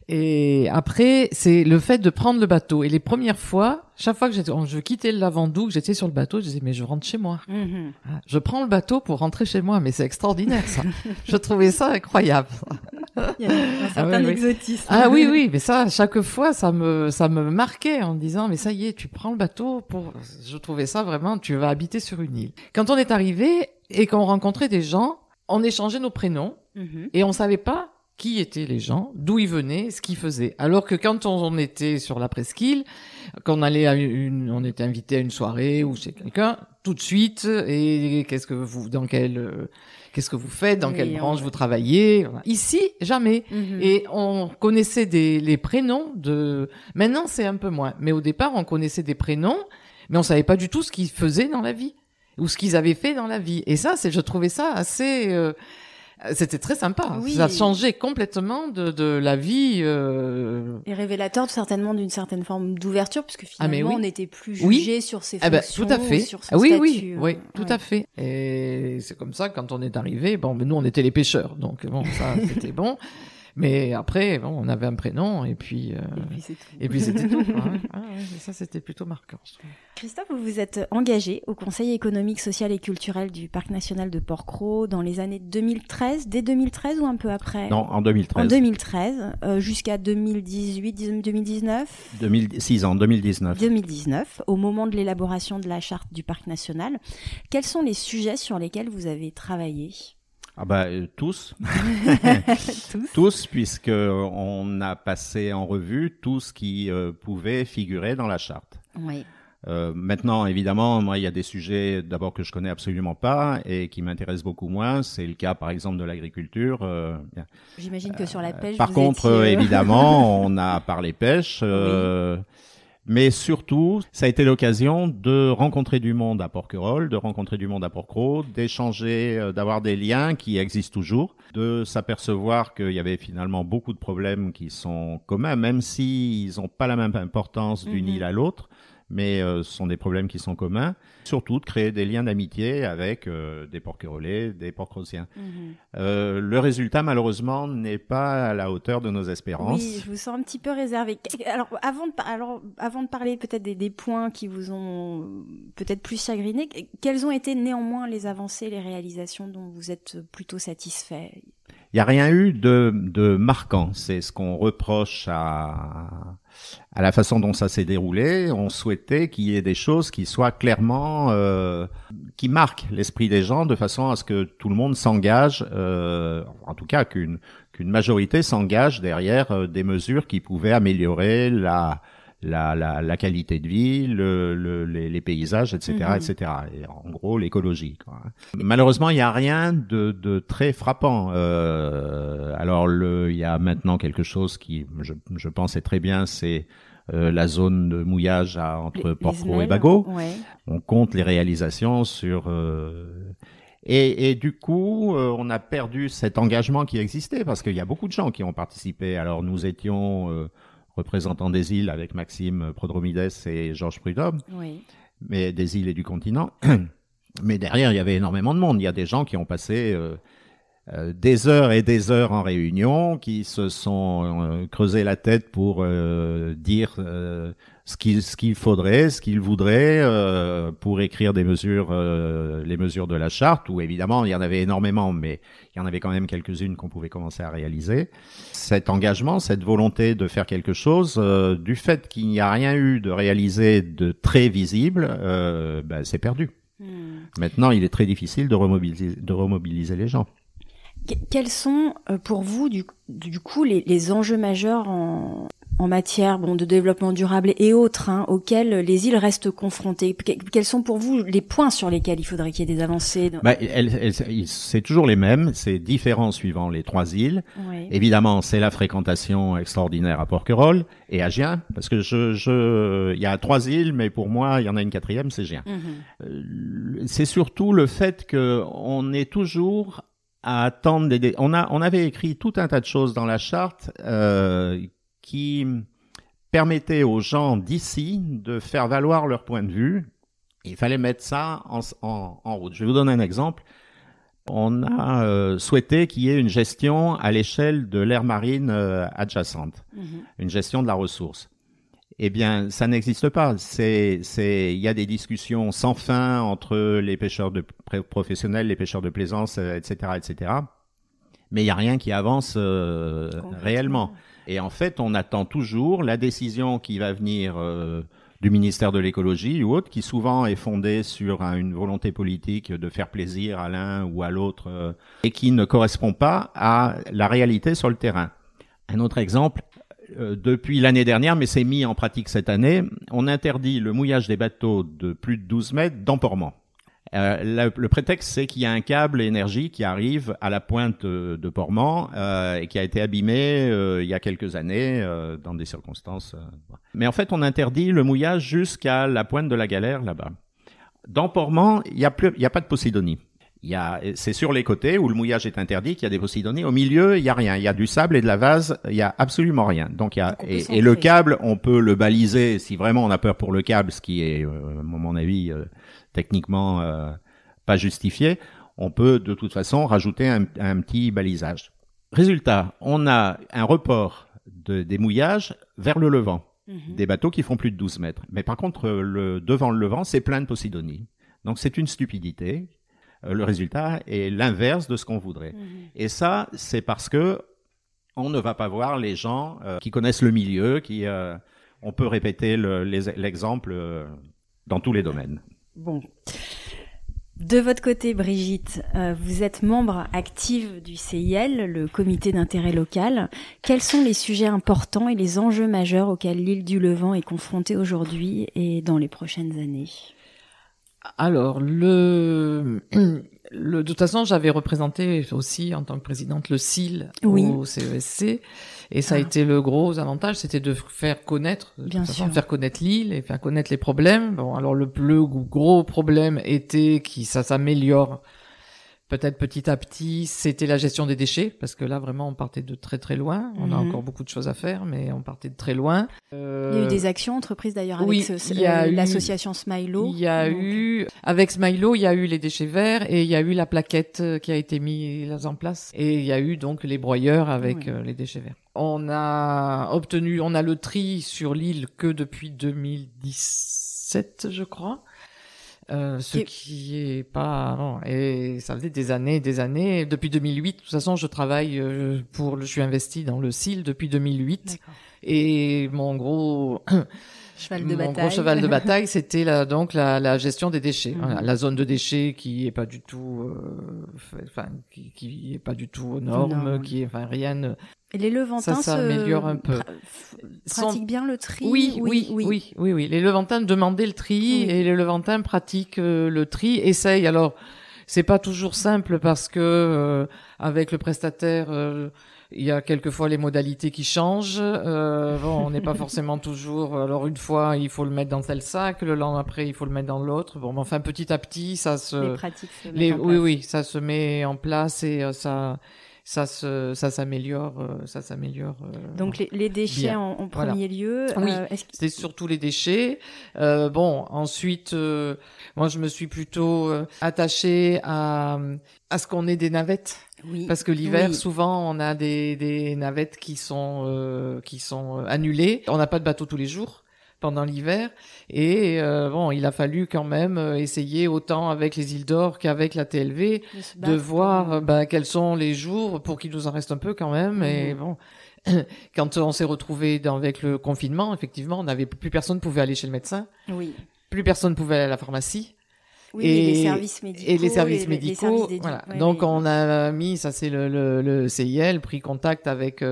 Et après, c'est le fait de prendre le bateau. Et les premières fois, chaque fois que je quittais le Lavandou, que j'étais sur le bateau, je disais, mais je rentre chez moi. Mm-hmm. Je prends le bateau pour rentrer chez moi, mais c'est extraordinaire, ça. Je trouvais ça incroyable. Il y a un certain exotisme. Ah oui, mais ça, chaque fois, ça me marquait en me disant, mais ça y est, tu prends le bateau je trouvais ça vraiment, tu vas habiter sur une île. Quand on est arrivé et qu'on rencontrait des gens, on échangeait nos prénoms, et on savait pas qui étaient les gens, d'où ils venaient, ce qu'ils faisaient. Alors que quand on était sur la presqu'île, quand on était invité à une soirée ou chez quelqu'un, tout de suite, et qu'est-ce que vous faites, dans quelle branche vous travaillez. Voilà. Ici, jamais. Et on connaissait les prénoms maintenant c'est un peu moins. Mais au départ, on connaissait des prénoms, mais on savait pas du tout ce qu'ils faisaient dans la vie. Ou ce qu'ils avaient fait dans la vie. Et ça, je trouvais ça assez, C'était très sympa. Oui. Ça changeait complètement de la vie. Et révélateur certainement d'une certaine forme d'ouverture, parce que finalement, on n'était plus jugé sur ses fonctions, tout à fait. Sur son statut. Oui, tout à fait. Et c'est comme ça, quand on est arrivé, bon, nous, on était les pêcheurs, donc bon, ça, c'était bon. Mais après, bon, on avait un prénom, et puis c'était tout. Ça, c'était plutôt marquant. Christophe, vous vous êtes engagé au Conseil économique, social et culturel du Parc national de Porquerolles dans les années 2013, dès 2013 ou un peu après? Non, en 2013. En 2013, jusqu'à 2018, 2019? 6 ans, 2019. 2019, au moment de l'élaboration de la charte du Parc national. Quels sont les sujets sur lesquels vous avez travaillé? Tous. Tous, puisque on a passé en revue tout ce qui pouvait figurer dans la charte. Oui. Maintenant, évidemment, moi, il y a des sujets d'abord que je connais absolument pas et qui m'intéressent beaucoup moins. C'est le cas, par exemple, de l'agriculture. J'imagine que sur la pêche. Par contre, évidemment, on a parlé pêche. Oui. Mais surtout, ça a été l'occasion de rencontrer du monde à Porquerolles, de rencontrer du monde à Porquerolles, d'échanger, d'avoir des liens qui existent toujours, de s'apercevoir qu'il y avait finalement beaucoup de problèmes qui sont communs, même s'ils n'ont pas la même importance d'une île à l'autre, mais ce sont des problèmes qui sont communs. Surtout de créer des liens d'amitié avec des Porquerollais, des Porquerolliens. Le résultat, malheureusement, n'est pas à la hauteur de nos espérances. Oui, je vous sens un petit peu réservé. Alors, avant de parler peut-être des points qui vous ont peut-être plus chagriné, quelles ont été néanmoins les avancées, les réalisations dont vous êtes plutôt satisfait? Il n'y a rien eu de marquant. C'est ce qu'on reproche à la façon dont ça s'est déroulé. On souhaitait qu'il y ait des choses qui soient clairement, qui marquent l'esprit des gens de façon à ce que tout le monde s'engage, en tout cas qu'une majorité s'engage derrière des mesures qui pouvaient améliorer la qualité de vie, les paysages, etc., etc. Et en gros, l'écologie, quoi. Malheureusement, il n'y a rien de très frappant. Alors, il y a maintenant quelque chose qui, je pense, est très bien, c'est la zone de mouillage entre Porquerolles et Bagot. Ouais. On compte les réalisations sur... Et du coup, on a perdu cet engagement qui existait parce qu'il y a beaucoup de gens qui ont participé. Alors, nous étions... représentants des îles avec Maxime Prodromides et Georges Prudhomme, mais des îles et du continent. Mais derrière, il y avait énormément de monde. Il y a des gens qui ont passé des heures et des heures en réunion, qui se sont creusé la tête pour dire ce qu'il faudrait, ce qu'ils voudraient pour écrire des mesures, les mesures de la charte, où évidemment il y en avait énormément, mais il y en avait quand même quelques-unes qu'on pouvait commencer à réaliser. Cet engagement, cette volonté de faire quelque chose, du fait qu'il n'y a rien eu de réalisé de très visible, c'est perdu. Maintenant, il est très difficile de remobiliser les gens. Quels sont pour vous du coup les enjeux majeurs en matière de développement durable et autres auxquels les îles restent confrontées? Quels sont pour vous les points sur lesquels il faudrait qu'il y ait des avancées? C'est toujours les mêmes, c'est différent suivant les 3 îles. Oui. Évidemment, c'est la fréquentation extraordinaire à Porquerolles et à Gien, parce que il y a 3 îles, mais pour moi, il y en a une 4e, c'est Gien. C'est surtout le fait que on est toujours à attendre on avait écrit tout un tas de choses dans la charte qui permettaient aux gens d'ici de faire valoir leur point de vue. Il fallait mettre ça en route. Je vais vous donner un exemple. On a souhaité qu'il y ait une gestion à l'échelle de l'aire marine adjacente, une gestion de la ressource. Eh bien, ça n'existe pas. Il y a des discussions sans fin entre les pêcheurs professionnels, les pêcheurs de plaisance, etc., etc. Mais il n'y a rien qui avance réellement. Et en fait, on attend toujours la décision qui va venir du ministère de l'écologie ou autre, qui souvent est fondée sur une volonté politique de faire plaisir à l'un ou à l'autre, et qui ne correspond pas à la réalité sur le terrain. Un autre exemple. Depuis l'année dernière, mais c'est mis en pratique cette année, on interdit le mouillage des bateaux de plus de 12 mètres dans Portmont. Le prétexte, c'est qu'il y a un câble énergie qui arrive à la pointe de Portmont et qui a été abîmé il y a quelques années dans des circonstances. Mais en fait, on interdit le mouillage jusqu'à la pointe de la Galère là-bas. Dans Portmont, il y a pas de Posidonie. C'est sur les côtés où le mouillage est interdit qu'il y a des Posidonies. Au milieu, il y a rien. Il y a du sable et de la vase. Il y a absolument rien. Donc et le câble, on peut le baliser si vraiment on a peur pour le câble, ce qui est, à mon avis, techniquement pas justifié. On peut de toute façon rajouter un petit balisage. Résultat, on a un report des mouillages vers le levant. Des bateaux qui font plus de 12 mètres. Mais par contre, devant le levant, c'est plein de Posidonies. Donc c'est une stupidité. Le résultat est l'inverse de ce qu'on voudrait. Et ça, c'est parce que on ne va pas voir les gens qui connaissent le milieu, on peut répéter l'exemple dans tous les domaines. Bon. De votre côté, Brigitte, vous êtes membre active du CIL, le comité d'intérêt local. Quels sont les sujets importants et les enjeux majeurs auxquels l'île du Levant est confrontée aujourd'hui et dans les prochaines années ? Alors, de toute façon, j'avais représenté aussi en tant que présidente le CIL au CESC, et ça a été le gros avantage, c'était de faire connaître, faire connaître l'île et faire connaître les problèmes. Bon, alors le plus gros problème était ça s'améliore peut-être petit à petit, c'était la gestion des déchets, parce que là vraiment on partait de très très loin. On a encore beaucoup de choses à faire, mais on partait de très loin. Il y a eu des actions entreprises d'ailleurs avec l'association Smilo. Avec Smilo, il y a eu les déchets verts et il y a eu la plaquette qui a été mise en place, et il y a eu donc les broyeurs avec les déchets verts. On a le tri sur l'île que depuis 2017, je crois. Qui est pas, non, et ça faisait des années. Depuis 2008, de toute façon, je travaille je suis investi dans le CIL depuis 2008. D'accord. Et mon gros cheval de bataille, c'était la gestion des déchets. Voilà, la zone de déchets qui est pas du tout, qui est pas du tout aux normes, rien. Et les Levantins s'améliore un peu. Pratiquent bien le tri. Oui. Les Levantins demandaient le tri et les Levantins pratiquent le tri. Essayent. Alors, c'est pas toujours simple parce que avec le prestataire, il y a quelquefois les modalités qui changent. On n'est pas forcément toujours. Alors une fois, il faut le mettre dans tel sac. Le lendemain après, il faut le mettre dans l'autre. Bon, mais enfin, petit à petit, ça se. Les pratiques se mettent en place. Oui, ça se met en place et ça s'améliore. Donc les déchets en premier lieu. Oui, c'est surtout les déchets. Ensuite, moi je me suis plutôt attachée à ce qu'on ait des navettes. Oui. Parce que l'hiver, souvent, on a des navettes qui sont annulées. On n'a pas de bateau tous les jours pendant l'hiver, et il a fallu quand même essayer autant avec les îles d'Or qu'avec la TLV de voir quels sont les jours pour qu'il nous en reste un peu quand même. Et quand on s'est retrouvé avec le confinement, effectivement, plus personne pouvait aller chez le médecin, plus personne pouvait aller à la pharmacie. Et les services médicaux. Et les services médicaux, voilà. Donc on a mis, ça c'est le CIL, pris contact avec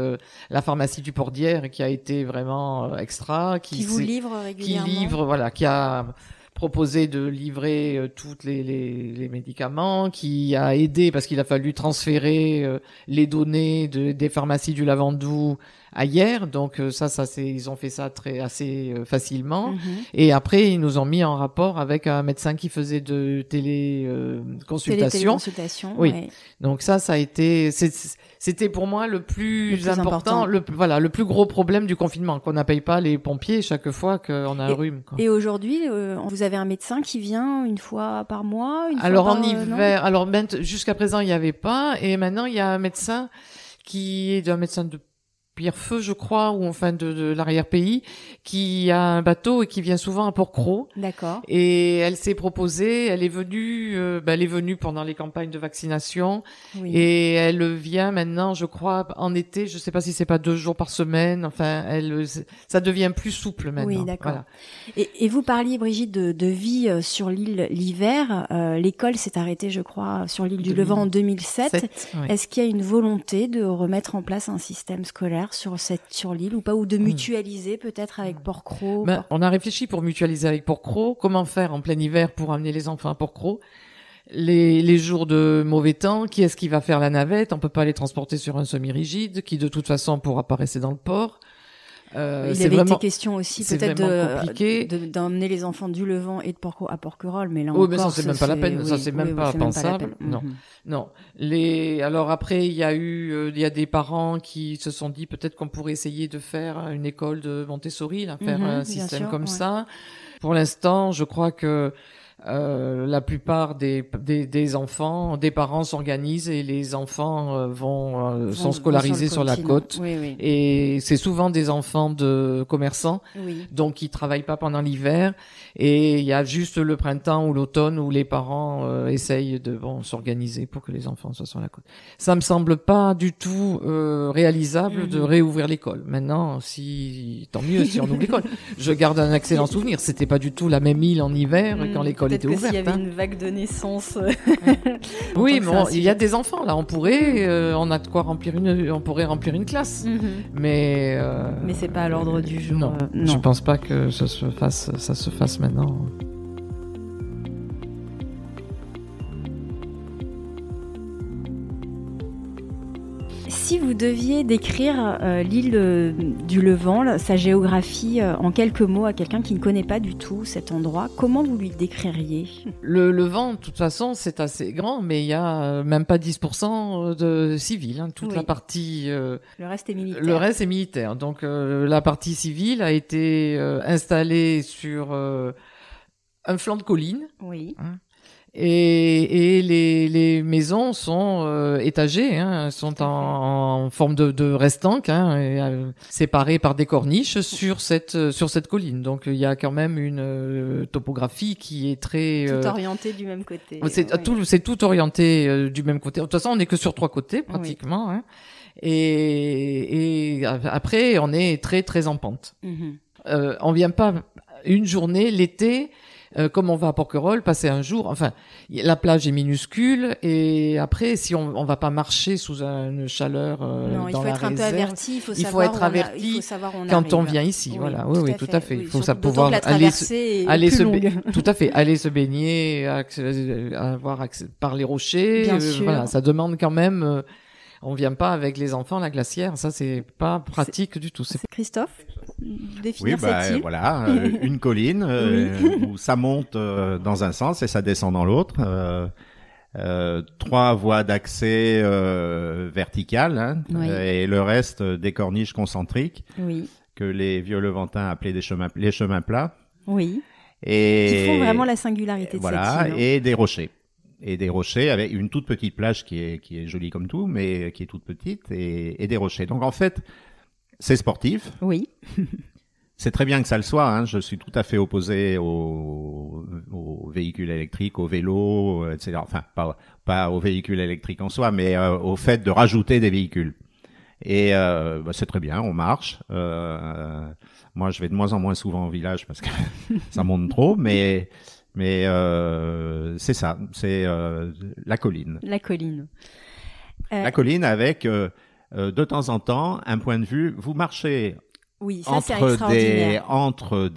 la pharmacie du Port d'Hyères, qui a été vraiment extra, qui vous livre régulièrement. Qui a proposé de livrer toutes les médicaments, qui a aidé parce qu'il a fallu transférer les données des pharmacies du Lavandou à Hyères. Donc ils ont fait ça assez facilement. Et après ils nous ont mis en rapport avec un médecin qui faisait de téléconsultation. Oui. Donc ça a été c'était pour moi le plus important. Le plus gros problème du confinement, qu'on n'appelle pas les pompiers chaque fois qu'on a un rhume, quoi. Et aujourd'hui, vous avez un médecin qui vient une fois par mois, en hiver, jusqu'à présent il n'y avait pas, et maintenant il y a un médecin qui est un médecin de Pierrefeu, je crois, ou enfin de l'arrière-pays, qui a un bateau et qui vient souvent à Port-Cros. D'accord. Et elle s'est proposée, elle est venue pendant les campagnes de vaccination, et elle vient maintenant, je crois, en été, je sais pas si c'est pas 2 jours par semaine, enfin, ça devient plus souple maintenant. Oui, d'accord. Voilà. Et vous parliez, Brigitte, de vie sur l'île l'hiver. L'école s'est arrêtée, je crois, sur l'île du Levant en 2007. Est-ce qu'il y a une volonté de remettre en place un système scolaire sur l'île ou pas, ou de mutualiser peut-être avec Port-Cros? On a réfléchi pour mutualiser avec Port-Cros. Comment faire en plein hiver pour amener les enfants à Port-Cros? Les jours de mauvais temps, qui est-ce qui va faire la navette? On peut pas les transporter sur un semi-rigide qui de toute façon pourra pas rester dans le port. Il avait été question aussi peut-être d'emmener les enfants du Levant et à Porquerolles, mais là encore, mais ça c'est même pas la peine, ça c'est même pas pensable. Non. Alors après, il y a des parents qui se sont dit peut-être qu'on pourrait essayer de faire une école de Montessori, faire un système comme ça. Pour l'instant, je crois que la plupart des enfants, des parents s'organisent et les enfants sont scolarisés sur la côte. Oui. Et c'est souvent des enfants de commerçants, donc ils travaillent pas pendant l'hiver. Et il y a juste le printemps ou l'automne où les parents essayent de s'organiser pour que les enfants soient sur la côte. Ça me semble pas du tout réalisable de réouvrir l'école. Maintenant, tant mieux si on ouvre l'école. Je garde un excellent souvenir. C'était pas du tout la même île en hiver quand l'école était ouverte. S'il y avait une vague de naissance. Oui, mais il y a des enfants là. On a de quoi on pourrait remplir une classe. Mais c'est pas à l'ordre du jour. Non, je pense pas que ça se fasse maintenant. Si vous deviez décrire l'île du Levant, sa géographie, en quelques mots à quelqu'un qui ne connaît pas du tout cet endroit, comment vous lui décririez ? Le Levant, de toute façon, c'est assez grand, mais il y a même pas 10% de civils. Toute la partie... le reste est militaire. Le reste est militaire. Donc la partie civile a été installée sur un flanc de colline. Oui. Et les maisons sont étagées, sont en forme de restanque, séparées par des corniches sur cette colline. Donc il y a quand même une topographie qui est très tout orientée du même côté. C'est tout orienté du même côté. De toute façon, on n'est que sur 3 côtés pratiquement. Et après, on est très très en pente. On vient pas une journée l'été. Comme on va à Porquerolles, passer un jour, la plage est minuscule et après, si on va pas marcher sous une chaleur dans la réserve, il faut être un peu averti, il faut être averti quand on vient ici. Voilà, oui, tout à fait. Il faut pouvoir aller se baigner, avoir accès par les rochers. Bien sûr. Voilà, ça demande quand même. On vient pas avec les enfants la glacière, ça c'est pas pratique du tout. C'est Christophe, définir cette île. Voilà, une colline où ça monte dans un sens et ça descend dans l'autre. 3 voies d'accès verticales et le reste des corniches concentriques que les vieux Levantins appelaient les chemins plats. Oui. Et qui font vraiment la singularité de cette île. Et des rochers. Et des rochers avec une toute petite plage qui est jolie comme tout, mais qui est toute petite, et des rochers. Donc en fait, c'est sportif. Oui. C'est très bien que ça le soit. Je suis tout à fait opposé aux véhicules électriques, aux vélos, etc. Enfin, pas aux véhicules électriques en soi, mais au fait de rajouter des véhicules. Et c'est très bien, on marche. Moi, je vais de moins en moins souvent au village parce que ça monte trop, mais c'est ça, c'est la colline. La colline. La colline avec de temps en temps un point de vue. Vous marchez entre des haies, entre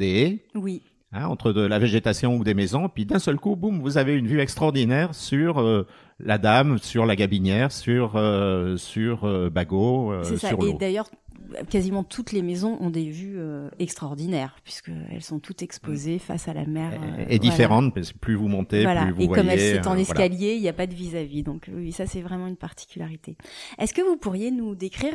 de la végétation ou des maisons, puis d'un seul coup, boum, vous avez une vue extraordinaire sur la Dame, sur la Gabinière, sur Bagot. C'est ça. Sur l'eau. Et d'ailleurs, quasiment toutes les maisons ont des vues extraordinaires puisqu'elles sont toutes exposées face à la mer. Et différentes, parce que plus vous montez, plus vous voyez. Et comme c'est en escalier, il n'y a pas de vis-à-vis. Donc oui, ça c'est vraiment une particularité. Est-ce que vous pourriez nous décrire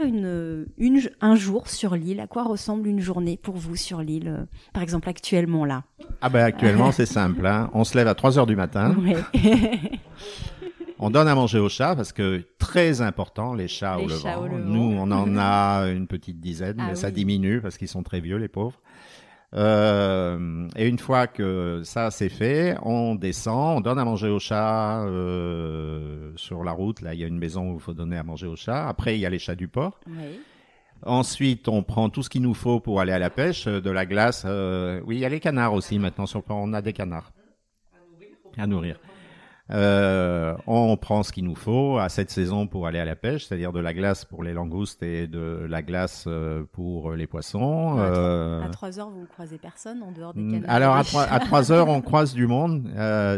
un jour sur l'île ? À quoi ressemble une journée pour vous sur l'île, par exemple actuellement là ? Actuellement c'est simple. On se lève à 3h du matin. Ouais. On donne à manger aux chats parce que très important, les chats au Levant. Nous, on en a une petite dizaine, mais ça diminue parce qu'ils sont très vieux, les pauvres. Et une fois que ça c'est fait, on descend, on donne à manger aux chats sur la route. Là, il y a une maison où il faut donner à manger aux chats. Après, il y a les chats du port. Oui. Ensuite, on prend tout ce qu'il nous faut pour aller à la pêche, de la glace. Oui, il y a les canards aussi maintenant sur le port. On a des canards à nourrir. On prend ce qu'il nous faut à cette saison pour aller à la pêche, c'est-à-dire de la glace pour les langoustes et de la glace pour les poissons. À 3 heures, vous ne croisez personne en dehors des canards? Alors à 3 heures, on croise du monde.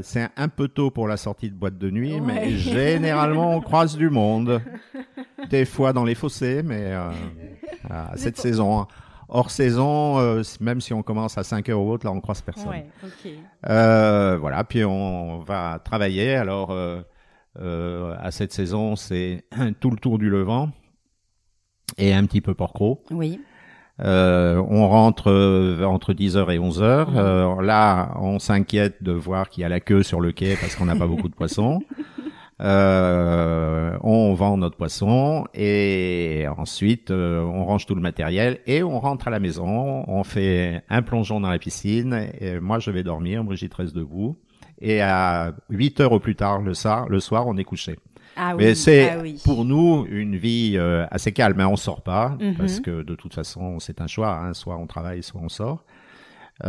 C'est un peu tôt pour la sortie de boîte de nuit, mais généralement on croise du monde. Des fois dans les fossés, mais à cette saison. hors saison, même si on commence à 5 heures ou autre, là, on croise personne. Ouais, ok. Voilà, puis on va travailler. Alors, à cette saison, c'est tout le tour du Levant et un petit peu Port-Cros. Oui. On rentre entre 10h et 11h. Là, on s'inquiète de voir qu'il y a la queue sur le quai parce qu'on n'a pas beaucoup de poissons. On vend notre poisson et ensuite on range tout le matériel et on rentre à la maison. On fait un plongeon dans la piscine et moi je vais dormir, Brigitte reste debout et à 8h au plus tard le soir on est couché. Ah Mais oui, c'est oui. pour nous une vie assez calme. Hein. On sort pas parce que de toute façon c'est un choix. Hein. Soit on travaille, soit on sort. Et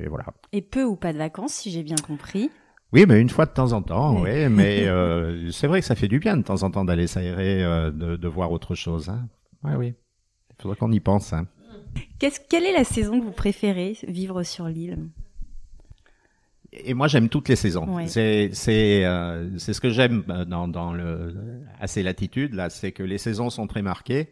voilà. Et peu ou pas de vacances, si j'ai bien compris. Oui, mais une fois de temps en temps, oui. Mais c'est vrai que ça fait du bien de temps en temps d'aller s'aérer, de voir autre chose. Hein. Oui. Il faudrait qu'on y pense. Hein. Quelle est la saison que vous préférez vivre sur l'île? Et moi, j'aime toutes les saisons. Ouais. C'est ce que j'aime à ces latitudes là, c'est que les saisons sont très marquées.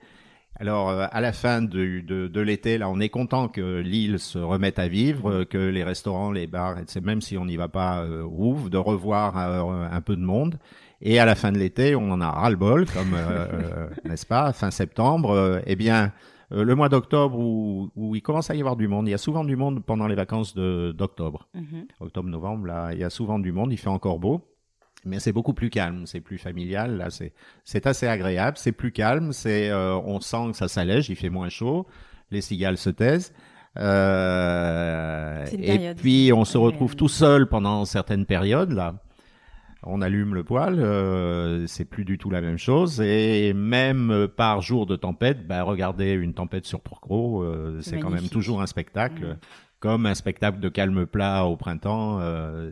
Alors, à la fin de l'été, là, on est content que l'île se remette à vivre, que les restaurants, les bars, etc., même si on n'y va pas, ouvrent, de revoir un peu de monde. Et à la fin de l'été, on en a ras-le-bol, comme n'est-ce pas, fin septembre. Le mois d'octobre où il commence à y avoir du monde, il y a souvent du monde pendant les vacances d'octobre. Octobre-novembre, là, il y a souvent du monde, il fait encore beau. Mais c'est beaucoup plus calme, c'est plus familial. Là, c'est assez agréable, c'est plus calme. On sent que ça s'allège, il fait moins chaud, les cigales se taisent. Et puis on se retrouve tout seul pendant certaines périodes. Là, on allume le poêle, c'est plus du tout la même chose. Et même par jour de tempête, regardez une tempête sur Port-Cros, c'est quand même toujours un spectacle. Comme un spectacle de calme plat au printemps,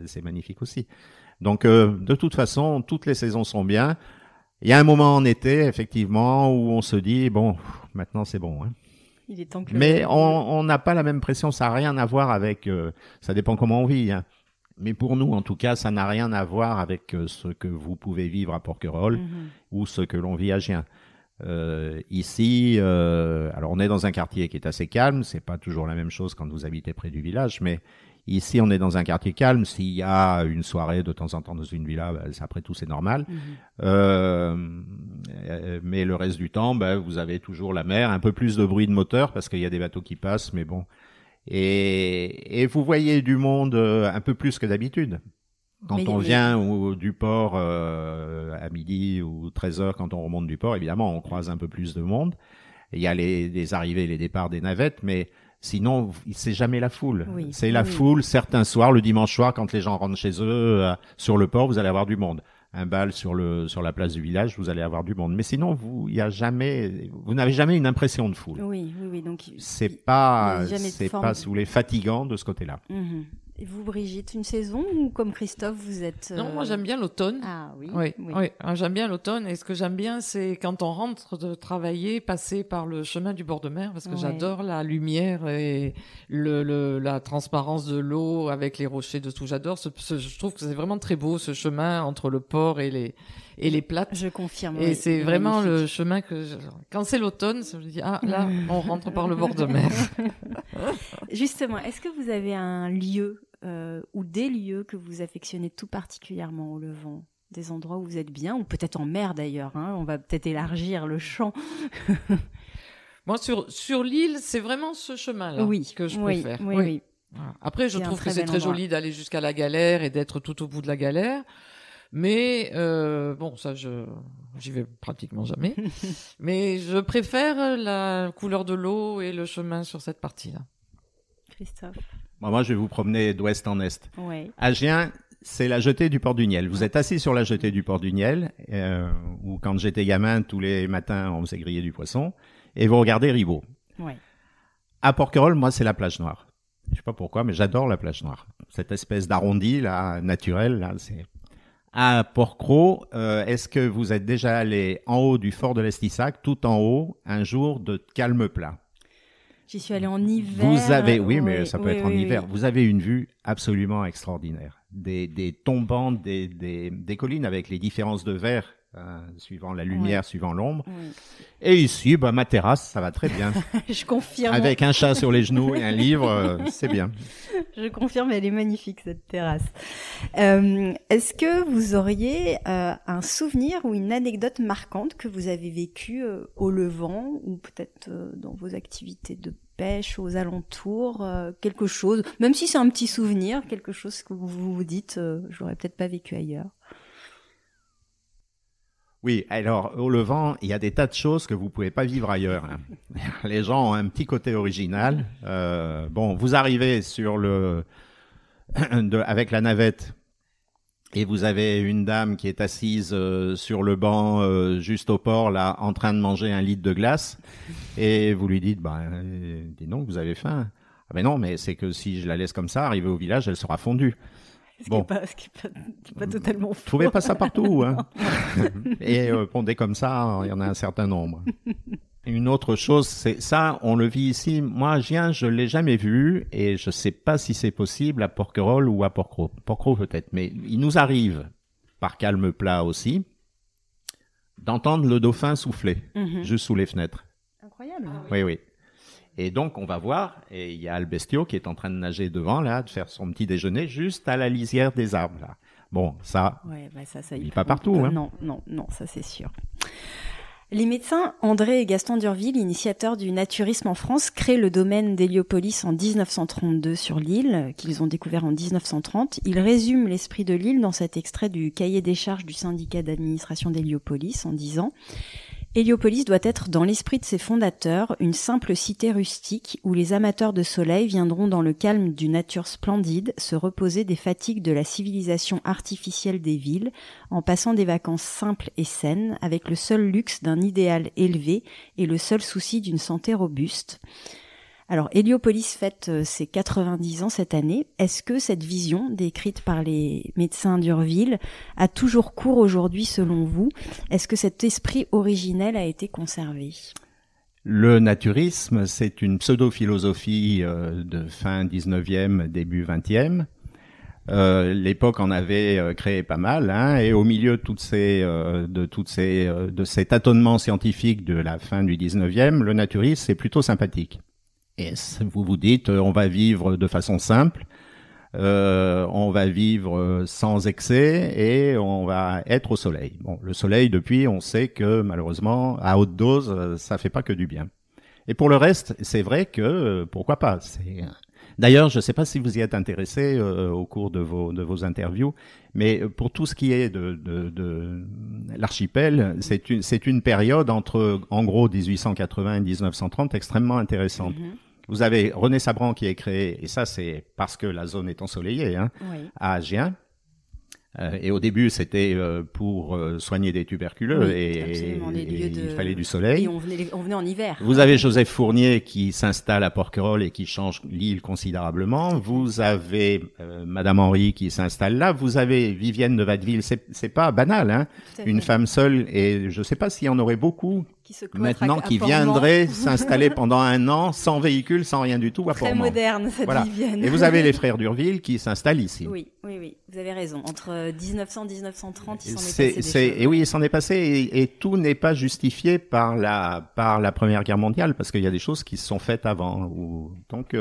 c'est magnifique aussi. Donc, de toute façon, toutes les saisons sont bien. Il y a un moment en été, effectivement, où on se dit, bon, maintenant c'est bon. Hein. Il est temps que mais on n'a pas la même pression, ça n'a rien à voir avec... ça dépend comment on vit. Hein. Mais pour nous, en tout cas, ça n'a rien à voir avec ce que vous pouvez vivre à Porquerolles ou ce que l'on vit à Gien. Ici, alors on est dans un quartier qui est assez calme, c'est pas toujours la même chose quand vous habitez près du village, mais... Ici, on est dans un quartier calme. S'il y a une soirée de temps en temps dans une villa, après tout, c'est normal. Mais le reste du temps, vous avez toujours la mer, un peu plus de bruit de moteur parce qu'il y a des bateaux qui passent, mais bon. Et vous voyez du monde un peu plus que d'habitude. Quand on vient du port à midi ou 13h, quand on remonte du port, évidemment, on croise un peu plus de monde. Il y a les arrivées et les départs des navettes, mais... Sinon, c'est jamais la foule. C'est la foule. Certains soirs, le dimanche soir, quand les gens rentrent chez eux sur le port, vous allez avoir du monde. Un bal sur la place du village, vous allez avoir du monde. Mais sinon, vous n'avez jamais une impression de foule. Oui. Donc c'est pas, si vous voulez, fatigant de ce côté-là. Et vous, Brigitte, une saison ou comme Christophe, vous êtes... Non, moi j'aime bien l'automne. Ah oui. Oui, j'aime bien l'automne. Et ce que j'aime bien, c'est quand on rentre de travailler, passer par le chemin du bord de mer, parce que j'adore la lumière et la transparence de l'eau avec les rochers dessous. J'adore. Je trouve que c'est vraiment très beau ce chemin entre le port et les plattes. Je confirme. Et c'est vraiment magnifique. Le chemin quand c'est l'automne, je me dis là, on rentre par le bord de mer. Justement, est-ce que vous avez un lieu ou des lieux que vous affectionnez tout particulièrement au Levant, des endroits où vous êtes bien, ou peut-être en mer d'ailleurs, hein, on va peut-être élargir le champ. Moi, sur l'île, c'est vraiment ce chemin-là que je préfère. Oui. Voilà. Après, je trouve que c'est très joli d'aller jusqu'à la galère et d'être tout au bout de la galère. Mais ça, j'y vais pratiquement jamais. Mais je préfère la couleur de l'eau et le chemin sur cette partie-là. Christophe. Moi, je vais vous promener d'ouest en est. Ouais. À Gien, c'est la jetée du port du Niel. Vous êtes assis sur la jetée du port du Niel, où quand j'étais gamin, tous les matins, on faisait griller du poisson, et vous regardez Ribot. Ouais. À Porquerolles, moi, c'est la plage noire. Je sais pas pourquoi, mais j'adore la plage noire. Cette espèce d'arrondi, là, naturel, là, c'est... À Port-Cros, est-ce que vous êtes déjà allé en haut du fort de l'Estissac, tout en haut, un jour de calme plat? J'y suis allée en hiver. Vous avez, mais ça peut être en hiver. Vous avez une vue absolument extraordinaire. Des tombantes, des collines avec les différences de vert suivant la lumière, suivant l'ombre. Oui. Et ici, ma terrasse, ça va très bien. Je confirme. Avec un chat sur les genoux et un livre, c'est bien. Je confirme, elle est magnifique cette terrasse. Est-ce que vous auriez un souvenir ou une anecdote marquante que vous avez vécue au Levant ou peut-être dans vos activités de pêche aux alentours, quelque chose, même si c'est un petit souvenir, quelque chose que vous vous dites, je l'aurais peut-être pas vécu ailleurs. Oui, alors au Levant, il y a des tas de choses que vous pouvez pas vivre ailleurs. Hein. Les gens ont un petit côté original. Vous arrivez sur avec la navette et vous avez une dame qui est assise sur le banc juste au port là, en train de manger 1 litre de glace, et vous lui dites, dis donc, vous avez faim. Ah ben non, mais c'est que si je la laisse comme ça, arriver au village, elle sera fondue. Ce qui est pas totalement faux. Vous trouvez pas ça partout, hein. Et dès comme ça, il y en a un certain nombre. Une autre chose, c'est ça, on le vit ici. Moi, je l'ai jamais vu, et je sais pas si c'est possible à Porquerolles ou à Porquerolles. Porquerolles peut-être, mais il nous arrive, par calme plat aussi, d'entendre le dauphin souffler, juste sous les fenêtres. Incroyable. Ah oui. Oui. Et donc, on va voir, et il y a le bestiau qui est en train de nager devant, là, de faire son petit déjeuner, juste à la lisière des arbres, là. Bon, ça, ça il pas partout, hein. Non, ça c'est sûr. Les médecins André et Gaston d'Urville, initiateurs du naturisme en France, créent le domaine d'Héliopolis en 1932 sur l'île, qu'ils ont découvert en 1930. Ils résument l'esprit de l'île dans cet extrait du cahier des charges du syndicat d'administration d'Héliopolis en disant: Héliopolis doit être, dans l'esprit de ses fondateurs, une simple cité rustique où les amateurs de soleil viendront dans le calme d'une nature splendide se reposer des fatigues de la civilisation artificielle des villes, en passant des vacances simples et saines, avec le seul luxe d'un idéal élevé et le seul souci d'une santé robuste. Alors, Héliopolis fête ses 90 ans cette année. Est-ce que cette vision, décrite par les médecins d'Urville, a toujours cours aujourd'hui selon vous? Est-ce que cet esprit originel a été conservé? Le naturisme, c'est une pseudo-philosophie de fin 19e, début 20e. L'époque en avait créé pas mal, hein, et au milieu de ces tâtonnements scientifiques de la fin du 19e, le naturisme, c'est plutôt sympathique. Et vous vous dites, on va vivre de façon simple, on va vivre sans excès et on va être au soleil. Bon, le soleil, depuis, on sait que malheureusement, à haute dose, ça fait pas que du bien. Et pour le reste, c'est vrai que pourquoi pas. D'ailleurs, je ne sais pas si vous y êtes intéressé au cours de vos interviews, mais pour tout ce qui est de l'archipel, c'est une période entre, en gros, 1880 et 1930 extrêmement intéressante. Vous avez René Sabran qui est créé, et ça c'est parce que la zone est ensoleillée, hein, à Agen. Et au début, c'était pour soigner des tuberculeux, et il fallait du soleil. Et on venait en hiver. Vous avez Joseph Fournier qui s'installe à Porquerolles et qui change l'île considérablement. Vous avez Madame Henry qui s'installe là. Vous avez Vivienne de Watteville. C'est pas banal, hein. Une femme seule, et je sais pas s'il y en aurait beaucoup maintenant qui viendraient s'installer pendant 1 an sans véhicule, sans rien du tout à Port-Mort. Très moderne cette Vivienne. Et vous avez les frères d'Urville qui s'installent ici. Oui, vous avez raison. Entre 1900 et 1930, il s'en est passé des choses. Et oui, il s'en est passé, et tout n'est pas justifié par la Première Guerre mondiale, parce qu'il y a des choses qui se sont faites avant. Donc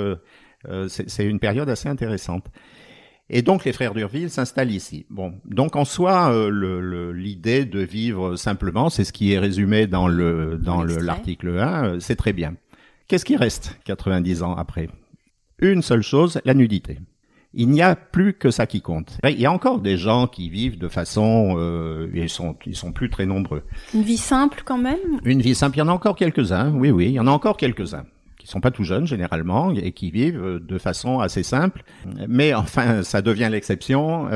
c'est une période assez intéressante. Et donc les frères d'Urville s'installent ici. Bon, donc en soi, l'idée de vivre simplement, c'est ce qui est résumé dans l'article 1, c'est très bien. Qu'est-ce qui reste 90 ans après? Une seule chose, la nudité. Il n'y a plus que ça qui compte. Il y a encore des gens qui vivent de façon, ils sont plus très nombreux. Une vie simple quand même? Une vie simple, il y en a encore quelques-uns. Oui, il y en a encore quelques-uns qui sont pas tout jeunes généralement et qui vivent de façon assez simple. Mais enfin, ça devient l'exception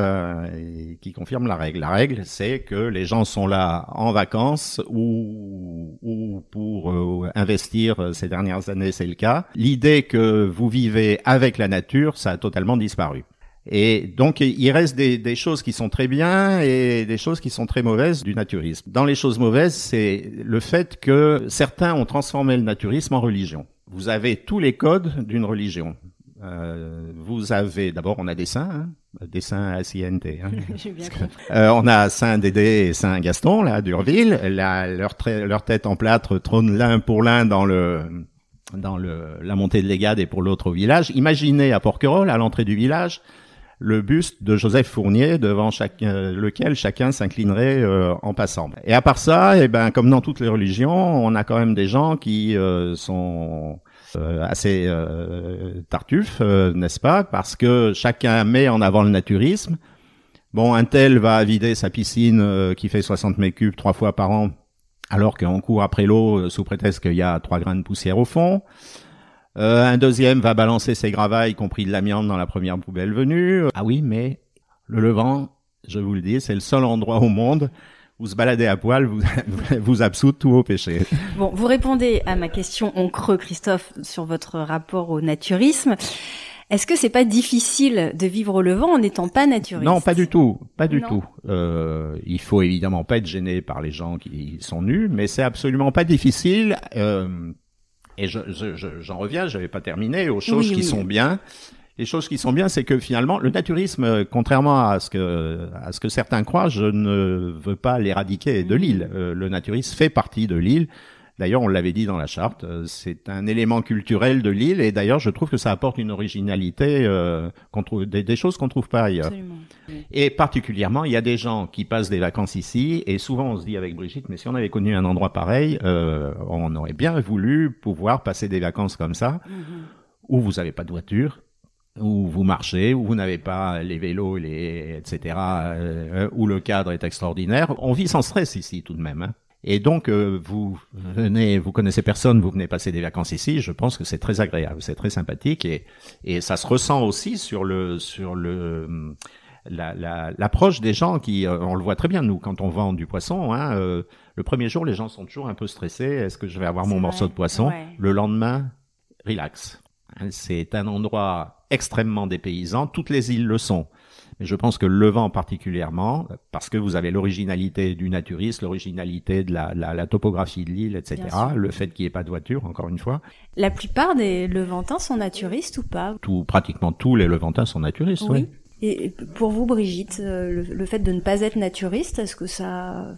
et qui confirme la règle. La règle, c'est que les gens sont là en vacances ou pour investir. Ces dernières années, c'est le cas. L'idée que vous vivez avec la nature, ça a totalement disparu. Et donc, il reste des choses qui sont très bien et des choses qui sont très mauvaises du naturisme. Dans les choses mauvaises, c'est le fait que certains ont transformé le naturisme en religion. Vous avez tous les codes d'une religion. Vous avez, d'abord, on a des saints, hein, des saints ACNT. Hein. J'ai bien compris. On a Saint Dédé et Saint Gaston, là, d'Urville. Leur tête en plâtre trône l'un pour l'un dans la montée de l'Égade et pour l'autre au village. Imaginez à Porquerolles, à l'entrée du village, le buste de Joseph Fournier devant lequel chacun s'inclinerait en passant. Et à part ça, comme dans toutes les religions, on a quand même des gens qui sont assez tartuffes, n'est-ce pas? Parce que chacun met en avant le naturisme. Bon, un tel va vider sa piscine qui fait 60 mètres cubes 3 fois par an, alors qu'on court après l'eau sous prétexte qu'il y a 3 grains de poussière au fond. Un deuxième va balancer ses gravailles, y compris de l'amiante, dans la première poubelle venue. Ah oui, mais le Levant, je vous le dis, c'est le seul endroit au monde où se balader à poil vous absout de tous vos péchés. Bon, vous répondez à ma question en creux, Christophe, sur votre rapport au naturisme. Est-ce que c'est pas difficile de vivre au Levant en n'étant pas naturiste? Non, pas du tout, pas du tout. Il faut évidemment pas être gêné par les gens qui sont nus, mais c'est absolument pas difficile. Et j'en reviens, j'avais pas terminé aux choses qui sont bien. Les choses qui sont bien, c'est que finalement, le naturisme, contrairement à ce que certains croient, je ne veux pas l'éradiquer de l'île. Le naturisme fait partie de l'île. D'ailleurs, on l'avait dit dans la charte, c'est un élément culturel de l'île, et d'ailleurs, je trouve que ça apporte une originalité, des choses qu'on trouve pas ailleurs. Absolument. Oui. Et particulièrement, il y a des gens qui passent des vacances ici, et souvent on se dit avec Brigitte, mais si on avait connu un endroit pareil, on aurait bien voulu pouvoir passer des vacances comme ça, où vous avez pas de voiture, où vous marchez, où vous n'avez pas les vélos, etc., où le cadre est extraordinaire. On vit sans stress ici tout de même, hein. Et donc, vous connaissez personne, vous venez passer des vacances ici, je pense que c'est très agréable, c'est très sympathique, et ça se ressent aussi sur l'approche des gens qui, on le voit très bien, nous, quand on vend du poisson, hein, le premier jour, les gens sont toujours un peu stressés, est-ce que je vais avoir mon morceau de poisson? Ouais. Le lendemain, relax. C'est un endroit extrêmement dépaysant, toutes les îles le sont. Mais je pense que le Levant particulièrement, parce que vous avez l'originalité du naturiste, l'originalité de la topographie de l'île, etc. Le fait qu'il n'y ait pas de voiture, encore une fois. La plupart des Levantins sont naturistes ou pas? Pratiquement tous les Levantins sont naturistes, oui. Et pour vous, Brigitte, le fait de ne pas être naturiste, est-ce que ça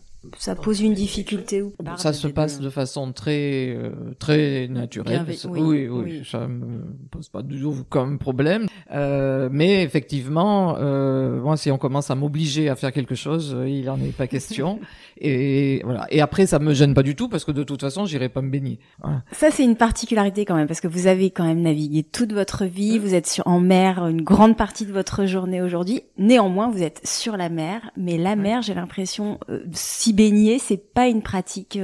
pose une difficulté ou pas? Ça se passe de façon très très naturelle. Oui, ça me pose pas du tout comme problème. Mais effectivement, moi, si on commence à m'obliger à faire quelque chose, il en est pas question. Et voilà. Et après, ça me gêne pas du tout parce que de toute façon, j'irai pas me baigner. Voilà. Ça, c'est une particularité quand même, parce que vous avez quand même navigué toute votre vie, vous êtes en mer une grande partie de votre journée aujourd'hui. Néanmoins, vous êtes sur la mer, mais la mer, j'ai l'impression, s'y baigner, c'est pas une pratique,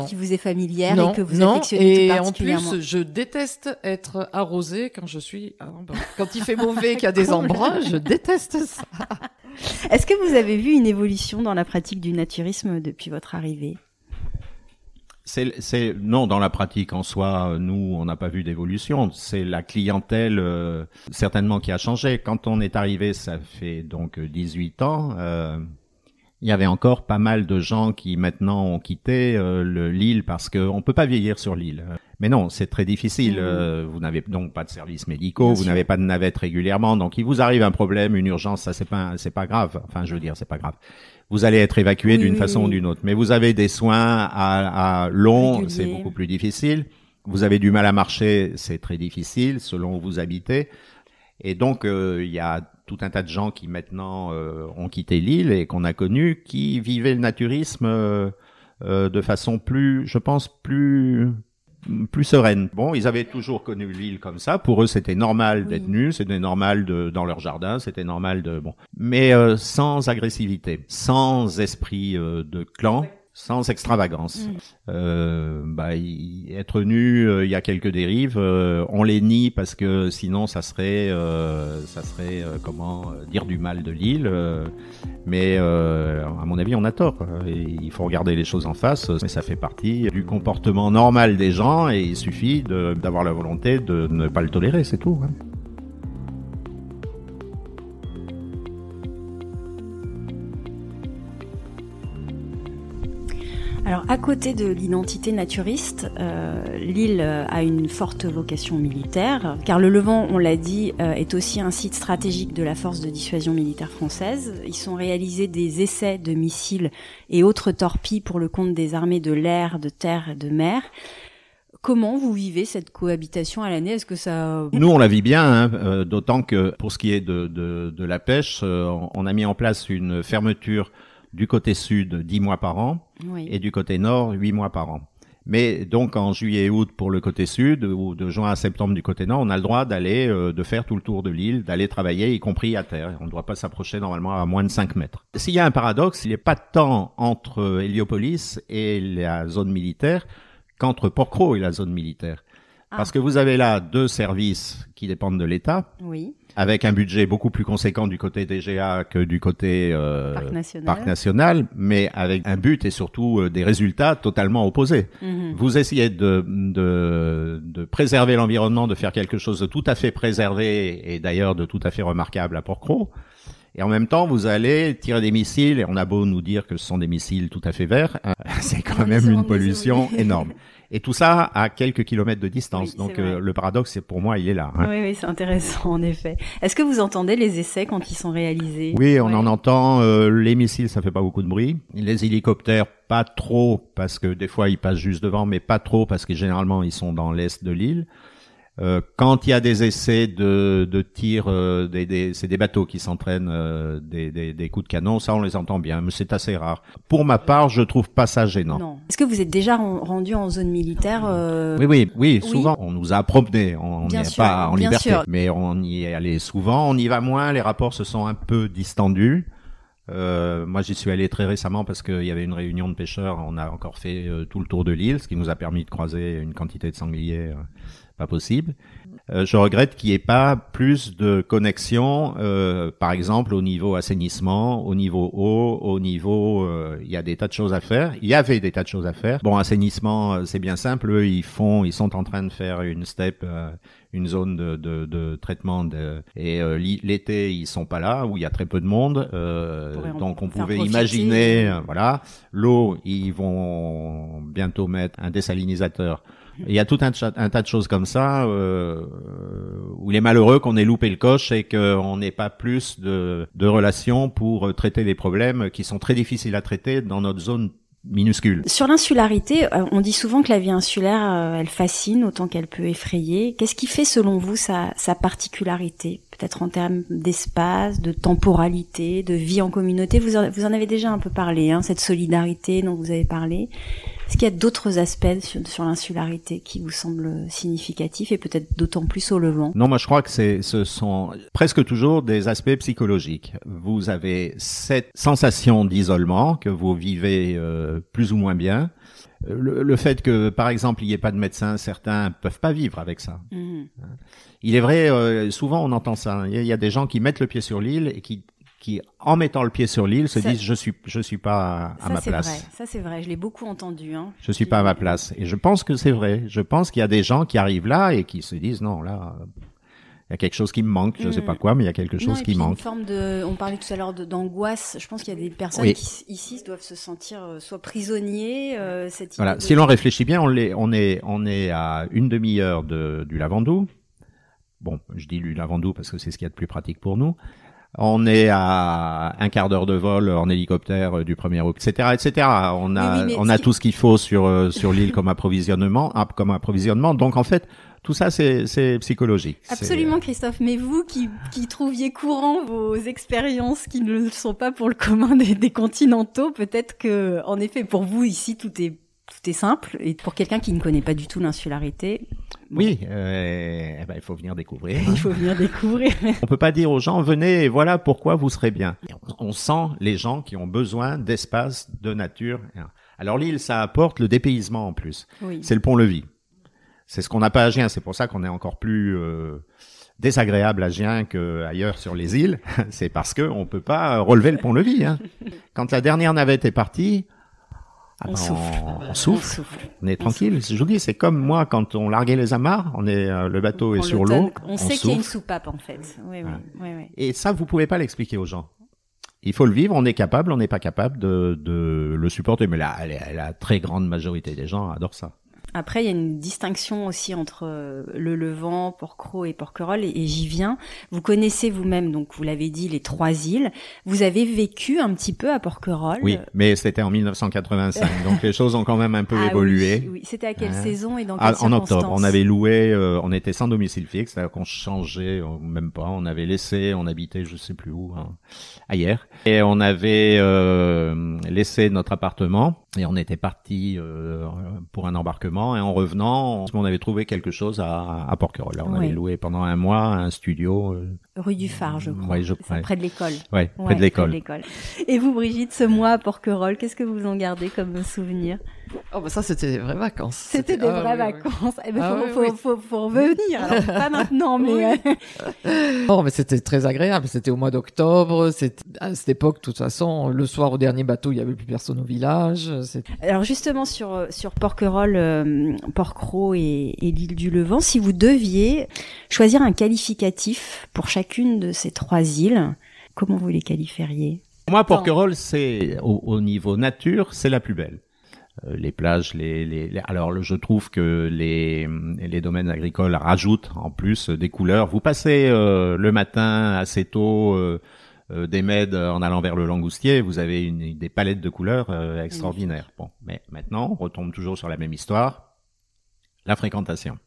qui vous est familière et que vous affectionnez tout particulièrement. Et en plus, je déteste être arrosée quand je suis quand il fait mauvais, qu'il y a des embruns, je déteste ça. Est-ce que vous avez vu une évolution dans la pratique du naturisme depuis votre arrivée? Non, dans la pratique en soi, nous, on n'a pas vu d'évolution. C'est la clientèle, certainement, qui a changé. Quand on est arrivé, ça fait donc 18 ans, il y avait encore pas mal de gens qui maintenant ont quitté l'île parce que on peut pas vieillir sur l'île. Mais non, c'est très difficile. Vous n'avez donc pas de services médicaux, vous n'avez pas de navette régulièrement. Donc, il vous arrive un problème, une urgence, ça c'est pas grave. Enfin, je veux dire, c'est pas grave. Vous allez être évacué d'une façon ou d'une autre. Mais vous avez des soins à long, c'est beaucoup plus difficile. Vous avez du mal à marcher, c'est très difficile selon où vous habitez. Et donc, il y a tout un tas de gens qui maintenant ont quitté l'île et qu'on a connus, qui vivaient le naturisme de façon plus, je pense, plus sereine. Bon, ils avaient toujours connu l'île comme ça. Pour eux, c'était normal d'être nus, c'était normal dans leur jardin, c'était normal mais sans agressivité, sans esprit de clan. Sans extravagance. Être nu, il y a quelques dérives. On les nie parce que sinon ça serait dire du mal de l'île. Mais à mon avis, on a tort. Et il faut regarder les choses en face. Mais ça fait partie du comportement normal des gens et il suffit d'avoir la volonté de ne pas le tolérer, c'est tout. Hein. Alors, à côté de l'identité naturiste, l'île a une forte vocation militaire, car le Levant, on l'a dit, est aussi un site stratégique de la force de dissuasion militaire française. Ils sont réalisés des essais de missiles et autres torpilles pour le compte des armées de l'air, de terre et de mer. Comment vous vivez cette cohabitation à l'année? Est-ce que ça... Nous, on la vit bien, hein, d'autant que pour ce qui est de la pêche, on a mis en place une fermeture du côté sud 10 mois par an Oui. et du côté nord 8 mois par an. Mais donc en juillet et août pour le côté sud ou de juin à septembre du côté nord, on a le droit d'aller de faire tout le tour de l'île, d'aller travailler, y compris à terre. On ne doit pas s'approcher normalement à moins de 5 mètres. S'il y a un paradoxe, il n'y a pas de temps entre Héliopolis et la zone militaire qu'entre Port-Cros et la zone militaire. Parce que vous avez là 2 services qui dépendent de l'État, Oui. avec un budget beaucoup plus conséquent du côté DGA que du côté Parc National, mais avec un but et surtout des résultats totalement opposés. Mhm. Vous essayez de préserver l'environnement, de faire quelque chose de tout à fait préservé et d'ailleurs de tout à fait remarquable à Port-Cros. Et en même temps, vous allez tirer des missiles, et on a beau nous dire que ce sont des missiles tout à fait verts, c'est quand même une pollution énorme. Et tout ça à quelques kilomètres de distance. Oui, donc le paradoxe, c'est pour moi, il est là. Hein. Oui, c'est intéressant en effet. Est-ce que vous entendez les essais quand ils sont réalisés? Oui, on en entend. Les missiles, ça fait pas beaucoup de bruit. Les hélicoptères, pas trop, parce que des fois, ils passent juste devant, mais pas trop, parce que généralement, ils sont dans l'est de l'île. Quand il y a des essais de tir, c'est des bateaux qui s'entraînent des coups de canon, ça on les entend bien, mais c'est assez rare. Pour ma part, je trouve pas ça gênant. Non. Est-ce que vous êtes déjà rendu en zone militaire Oui, souvent on nous a promenés, on Bien n'est sûr, pas en bien liberté, sûr. mais on y est allé souvent, on y va moins, les rapports se sont un peu distendus. Moi, j'y suis allé très récemment parce qu'il y avait une réunion de pêcheurs. On a encore fait tout le tour de l'île, ce qui nous a permis de croiser une quantité de sangliers pas possible. Je regrette qu'il n'y ait pas plus de connexion, par exemple au niveau assainissement, au niveau eau, au niveau... il y a des tas de choses à faire. Il y avait des tas de choses à faire. Bon, assainissement, c'est bien simple. Eux, ils sont en train de faire une STEP, une zone de traitement. Et l'été, ils sont pas là, où il y a très peu de monde. Donc, on pouvait imaginer, voilà, l'eau, ils vont bientôt mettre un désalinisateur. Il y a tout un tas de choses comme ça où il est malheureux qu'on ait loupé le coche et qu'on n'ait pas plus de relations pour traiter les problèmes qui sont très difficiles à traiter dans notre zone minuscule. Sur l'insularité, on dit souvent que la vie insulaire, elle fascine autant qu'elle peut effrayer. Qu'est-ce qui fait selon vous sa particularité? Peut-être en termes d'espace, de temporalité, de vie en communauté. Vous en avez déjà un peu parlé, hein, cette solidarité dont vous avez parlé. Est-ce qu'il y a d'autres aspects sur l'insularité qui vous semblent significatifs et peut-être d'autant plus au Levant? Non, moi je crois que ce sont presque toujours des aspects psychologiques. Vous avez cette sensation d'isolement que vous vivez plus ou moins bien. Le fait que, par exemple, il n'y ait pas de médecin, certains peuvent pas vivre avec ça. Mmh. Il est vrai, souvent on entend ça. Il y a des gens qui mettent le pied sur l'île et qui en mettant le pied sur l'île se disent je suis pas à ma place. Vrai. Ça c'est vrai, je l'ai beaucoup entendu. Hein. Je suis pas à ma place. Et je pense que c'est vrai. Je pense qu'il y a des gens qui arrivent là et qui se disent non là. Il y a quelque chose qui me manque, je sais pas quoi, mais il y a quelque chose qui manque. Une forme on parlait tout à l'heure d'angoisse. Je pense qu'il y a des personnes qui ici doivent se sentir soit prisonniers. Voilà. Si l'on réfléchit bien, on est à une demi-heure du Lavandou. Bon, je dis du Lavandou parce que c'est ce qu'il y a de plus pratique pour nous. On est à un quart d'heure de vol en hélicoptère du 1er août, etc., etc. On a tout ce qu'il faut sur l'île comme approvisionnement. Donc en fait, tout ça c'est psychologique. Absolument, Christophe. Mais vous qui trouviez courant vos expériences qui ne le sont pas pour le commun des continentaux, peut-être que en effet pour vous ici tout est simple, et pour quelqu'un qui ne connaît pas du tout l'insularité. Oui, il faut venir découvrir. Il faut venir découvrir. On peut pas dire aux gens, venez et voilà pourquoi vous serez bien. On sent les gens qui ont besoin d'espace, de nature. Alors l'île, ça apporte le dépaysement en plus. Oui. C'est le pont-levis. C'est ce qu'on n'a pas à Gien. C'est pour ça qu'on est encore plus désagréable à Gien qu'ailleurs sur les îles. C'est parce que on peut pas relever le pont-levis. Hein. Quand la dernière navette est partie, on souffle. On est tranquille. Je vous dis, c'est comme moi quand on larguait les amarres, le bateau est sur l'eau. On sait qu'il y a une soupape en fait. Oui. Et ça, vous pouvez pas l'expliquer aux gens. Il faut le vivre, on est capable, on n'est pas capable de le supporter. Mais là, la très grande majorité des gens adorent ça. Après, il y a une distinction aussi entre le Levant, Porquerolles et Porquerolles, et j'y viens. Vous connaissez vous-même, donc vous l'avez dit, les 3 îles. Vous avez vécu un petit peu à Porquerolles. Oui, mais c'était en 1985, donc les choses ont quand même un peu évolué. Oui. C'était à quelle saison et dans quelles circonstances? En octobre, on avait loué, on était sans domicile fixe, c'est-à-dire qu'on changeait, même pas, on avait laissé, on habitait je sais plus où, ailleurs, et on avait laissé notre appartement et on était parti pour un embarquement. Et en revenant, on avait trouvé quelque chose à Porquerolles. On avait loué pendant un mois un studio. Rue du Phare, je crois. Oui, près de l'école. Oui, près de l'école. Et vous, Brigitte, ce mois à Porquerolles, qu'est-ce que vous en gardez comme souvenir? Oh, bah ça, c'était des vraies vacances. C'était des vraies vacances. Eh ben, faut revenir. Alors, pas maintenant, mais... Non, mais c'était très agréable. C'était au mois d'octobre. À cette époque, de toute façon, le soir, au dernier bateau, il y avait plus personne au village. Alors, justement, sur Porquerolles, Porquerolles et l'île du Levant, si vous deviez choisir un qualificatif pour chacune de ces 3 îles, comment vous les qualifieriez? Moi, Porquerolles, c'est, au niveau nature, c'est la plus belle. Les plages, alors je trouve que les domaines agricoles rajoutent en plus des couleurs. Vous passez le matin assez tôt des Mèdes en allant vers le Langoustier, vous avez des palettes de couleurs extraordinaires. Bon, mais maintenant, on retombe toujours sur la même histoire, la fréquentation.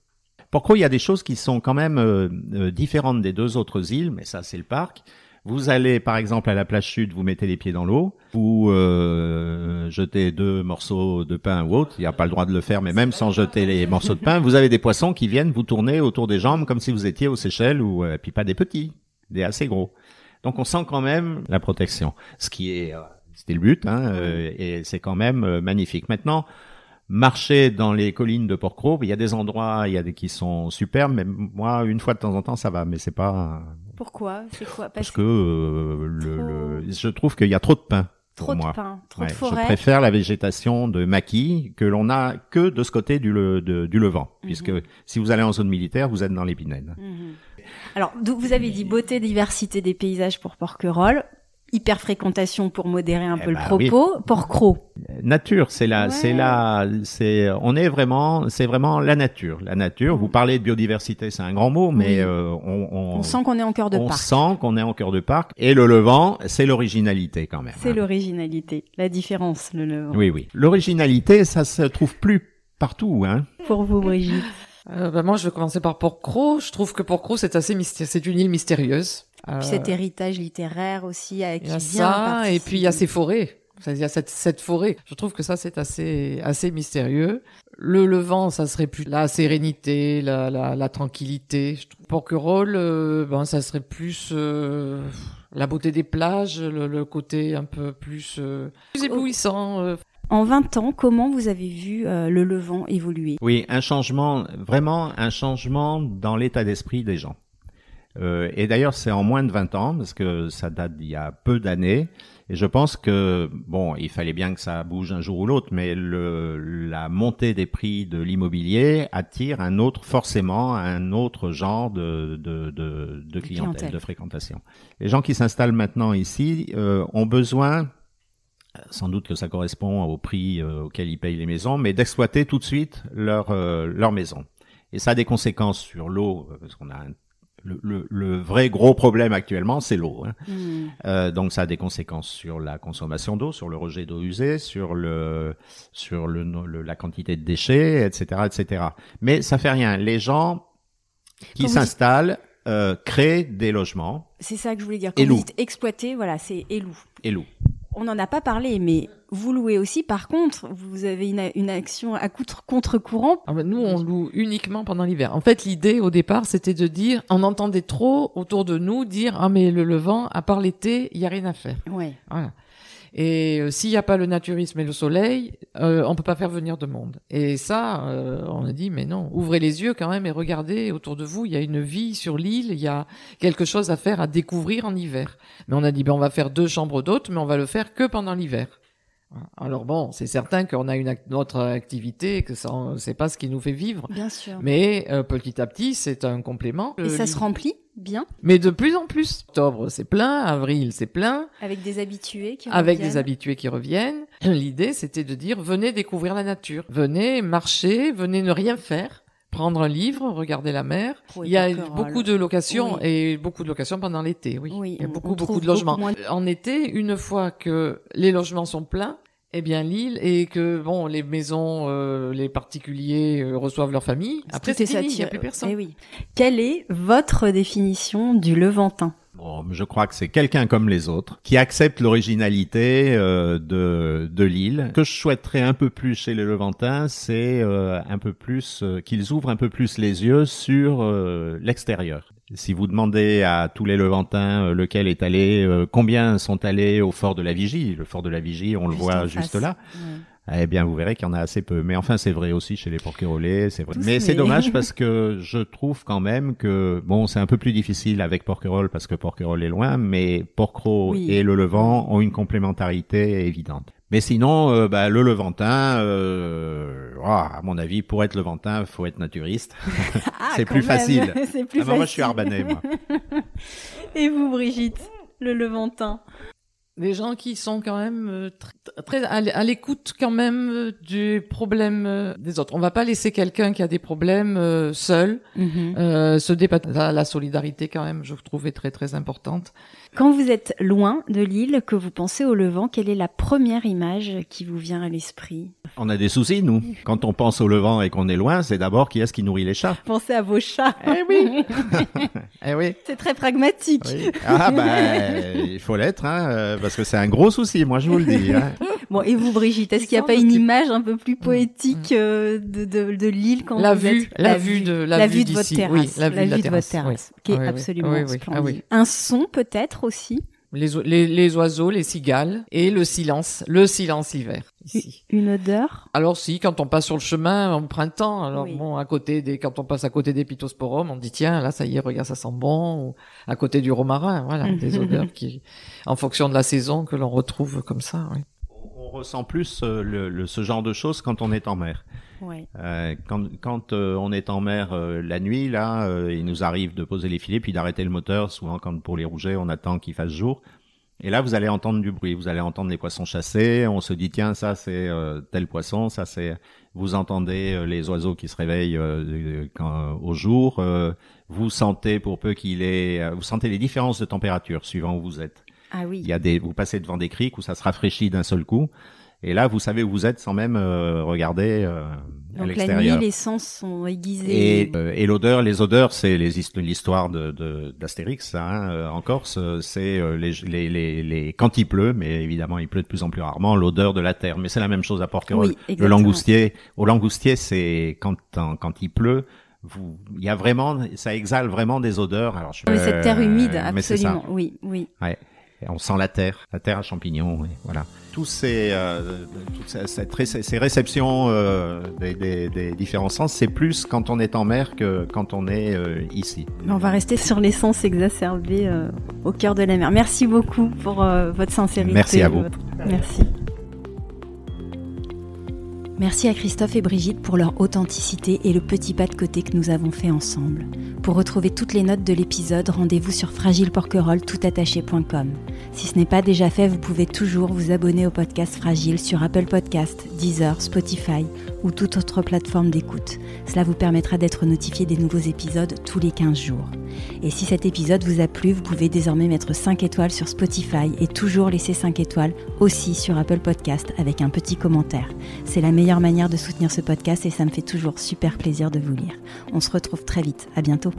Porquerolles, il y a des choses qui sont quand même différentes des 2 autres îles, mais ça c'est le parc. Vous allez, par exemple, à la plage sud, vous mettez les pieds dans l'eau, vous jetez 2 morceaux de pain ou autre, il n'y a pas le droit de le faire, mais même sans jeter les morceaux de pain, vous avez des poissons qui viennent vous tourner autour des jambes comme si vous étiez aux Seychelles, ou puis pas des petits, des assez gros. Donc on sent quand même la protection, ce qui est, c'était le but, et c'est quand même magnifique. Maintenant, marcher dans les collines de Porquerolles, il y a des endroits, qui sont superbes, mais moi, une fois de temps en temps, ça va, mais c'est pas... Pourquoi? C'est quoi? Parce que je trouve qu'il y a trop de pins. Trop de pins, trop de forêts. Je préfère la végétation de maquis que l'on a que de ce côté du Levant, puisque si vous allez en zone militaire, vous êtes dans les Pinèdes. Alors, vous avez dit beauté, diversité des paysages pour Porquerolles. Hyper-fréquentation pour modérer un peu le propos. Oui. Porquerolles. Nature, c'est vraiment la nature. La nature, vous parlez de biodiversité, c'est un grand mot, mais on sent qu'on est en cœur de parc. On sent qu'on est en cœur de parc. Et le Levant, c'est l'originalité quand même. C'est l'originalité, la différence, le Levant. Oui. L'originalité, ça se trouve plus partout, hein. Pour vous, Brigitte. Moi, je vais commencer par Porquerolles. Je trouve que Porquerolles, c'est assez mystérieux. C'est une île mystérieuse. Puis cet héritage littéraire aussi qui vient ça, et puis il y a ces forêts. Il y a cette forêt. Je trouve que ça, c'est assez mystérieux. Le Levant, ça serait plus la sérénité, la tranquillité. Je trouve Porquerolles, ça serait plus la beauté des plages, le côté un peu plus éblouissant. En 20 ans, comment vous avez vu le Levant évoluer? Oui, vraiment un changement dans l'état d'esprit des gens. Et d'ailleurs, c'est en moins de 20 ans, parce que ça date d'il y a peu d'années. Et je pense que, il fallait bien que ça bouge un jour ou l'autre, mais la montée des prix de l'immobilier attire forcément un autre genre de clientèle, de fréquentation. Les gens qui s'installent maintenant ici ont besoin, sans doute que ça correspond au prix auquel ils payent les maisons, mais d'exploiter tout de suite leur maison. Et ça a des conséquences sur l'eau, parce qu'on a le vrai gros problème actuellement, c'est l'eau. Donc ça a des conséquences sur la consommation d'eau, sur le rejet d'eau usée, sur la quantité de déchets, etc. Mais ça fait rien. Les gens qui s'installent créent des logements. C'est ça que je voulais dire. Quand vous dites exploiter, voilà, c'est éloup. On n'en a pas parlé, mais vous louez aussi. Par contre, vous avez une action à contre-courant. Nous, on loue uniquement pendant l'hiver. En fait, l'idée au départ, c'était de dire, on entendait trop autour de nous dire, mais le Levant, à part l'été, il y a rien à faire. Ouais. Voilà. Et s'il n'y a pas le naturisme et le soleil, on peut pas faire venir de monde. Et ça, on a dit, mais non, ouvrez les yeux quand même et regardez autour de vous, il y a une vie sur l'île, il y a quelque chose à faire, à découvrir en hiver. Mais on a dit, on va faire 2 chambres d'hôtes, mais on va le faire que pendant l'hiver. Alors c'est certain qu'on a une autre activité, que ça, c'est pas ce qui nous fait vivre. Bien sûr. Mais petit à petit, c'est un complément. Et ça se remplit Bien. Mais de plus en plus. Octobre, c'est plein. Avril, c'est plein. Avec des habitués qui Avec reviennent. des habitués qui reviennent. L'idée, c'était de dire, venez découvrir la nature. Venez marcher, venez ne rien faire. Prendre un livre, regarder la mer. Oui, Il y a Porquerolles. beaucoup de locations Oui. et beaucoup de locations pendant l'été, oui. Oui, Il y a on beaucoup trouve de logements. beaucoup moins- En été, une fois que les logements sont pleins, eh bien l'île et que bon les maisons, les particuliers reçoivent leur famille. Après c'est fini, il n'y a plus personne. Eh oui. Quelle est votre définition du Levantin? Bon, je crois que c'est quelqu'un comme les autres qui accepte l'originalité de l'île. Ce que je souhaiterais un peu plus chez les Levantins, c'est un peu plus qu'ils ouvrent un peu plus les yeux sur l'extérieur. Si vous demandez à tous les Levantins lequel est allé, combien sont allés au fort de la Vigie, le fort de la Vigie, on le Juste voit en juste face. là. Ouais. Eh bien, vous verrez qu'il y en a assez peu. Mais enfin, c'est vrai aussi chez les Porquerolais, c'est vrai. Tous, Mais c'est mais- dommage parce que je trouve quand même que, bon, c'est un peu plus difficile avec Porquerolles parce que Porquerolles est loin, mais Porquerolles Oui. et le Levant ont une complémentarité évidente. Mais sinon, le Levantin, à mon avis, pour être Levantin, faut être naturiste. Ah, C'est quand plus même. facile. C'est plus Ah ben, moi, je suis facile. arbanais, moi. Et vous, Brigitte, le Levantin? Des gens qui sont quand même très à l'écoute quand même du problème des autres. On va pas laisser quelqu'un qui a des problèmes seul se dépatouiller. La solidarité quand même, je trouve, est très très importante. Quand vous êtes loin de l'île, que vous pensez au Levant, quelle est la première image qui vous vient à l'esprit? On a des soucis, nous. Quand on pense au Levant et qu'on est loin, c'est d'abord qui est-ce qui nourrit les chats. Pensez à vos chats. Eh oui. Eh oui. C'est très pragmatique. Oui. Ah il faut l'être, parce que c'est un gros souci, moi je vous le dis. Hein. Bon, et vous, Brigitte, est-ce qu'il n'y a s'en pas une occupe. image un peu plus poétique de l'île quand La vous vue, êtes... la vue de votre d'ici. terrasse. Oui, la vue de la terrasse, qui est oui, oui. absolument Oui, oui. splendide. Ah oui. Un son peut-être aussi. Les oiseaux, les cigales et le silence l'hiver ici. Une odeur. Alors si, quand on passe sur le chemin en printemps, alors Oui. bon, quand on passe à côté des pittosporums, on dit tiens, là ça y est, regarde, ça sent bon, ou à côté du romarin, voilà, des odeurs qui, en fonction de la saison, que l'on retrouve comme ça, oui. On ressent plus ce genre de choses quand on est en mer. Ouais. Quand on est en mer la nuit, là, il nous arrive de poser les filets puis d'arrêter le moteur. Souvent, quand pour les rougets, on attend qu'il fasse jour. Et là, vous allez entendre du bruit. Vous allez entendre les poissons chassés. On se dit tiens, ça c'est tel poisson, ça c'est. Vous entendez les oiseaux qui se réveillent au jour. Vous sentez pour peu qu'il est. Vous sentez les différences de température suivant où vous êtes. Ah oui. Il y a vous passez devant des criques où ça se rafraîchit d'un seul coup. Et là, vous savez où vous êtes sans même regarder à Donc la l'extérieur. nuit, les sens sont aiguisés. Et l'odeur, les odeurs, c'est l'histoire d'Astérix en Corse. C'est quand il pleut, mais évidemment il pleut de plus en plus rarement, l'odeur de la terre. Mais c'est la même chose à Porquerolles. Oui, Le exactement. langoustier, au langoustier, c'est quand il pleut. Il y a vraiment, ça exhale vraiment des odeurs. Alors, Mais cette terre humide, mais c'est ça. absolument. Oui, oui. Ouais. Et on sent la terre à champignons, et voilà. Tous ces réceptions des différents sens, c'est plus quand on est en mer que quand on est ici. Mais on va rester sur les sens exacerbés au cœur de la mer. Merci beaucoup pour votre sincérité. Merci à vous. Merci. Merci à Christophe et Brigitte pour leur authenticité et le petit pas de côté que nous avons fait ensemble. Pour retrouver toutes les notes de l'épisode, rendez-vous sur fragileporquerolles.com. Si ce n'est pas déjà fait, vous pouvez toujours vous abonner au podcast Fragile sur Apple Podcast, Deezer, Spotify ou toute autre plateforme d'écoute. Cela vous permettra d'être notifié des nouveaux épisodes tous les 15 jours. Et si cet épisode vous a plu, vous pouvez désormais mettre 5 étoiles sur Spotify et toujours laisser 5 étoiles aussi sur Apple Podcast avec un petit commentaire. C'est la meilleure manière de soutenir ce podcast et ça me fait toujours super plaisir de vous lire. On se retrouve très vite. À bientôt.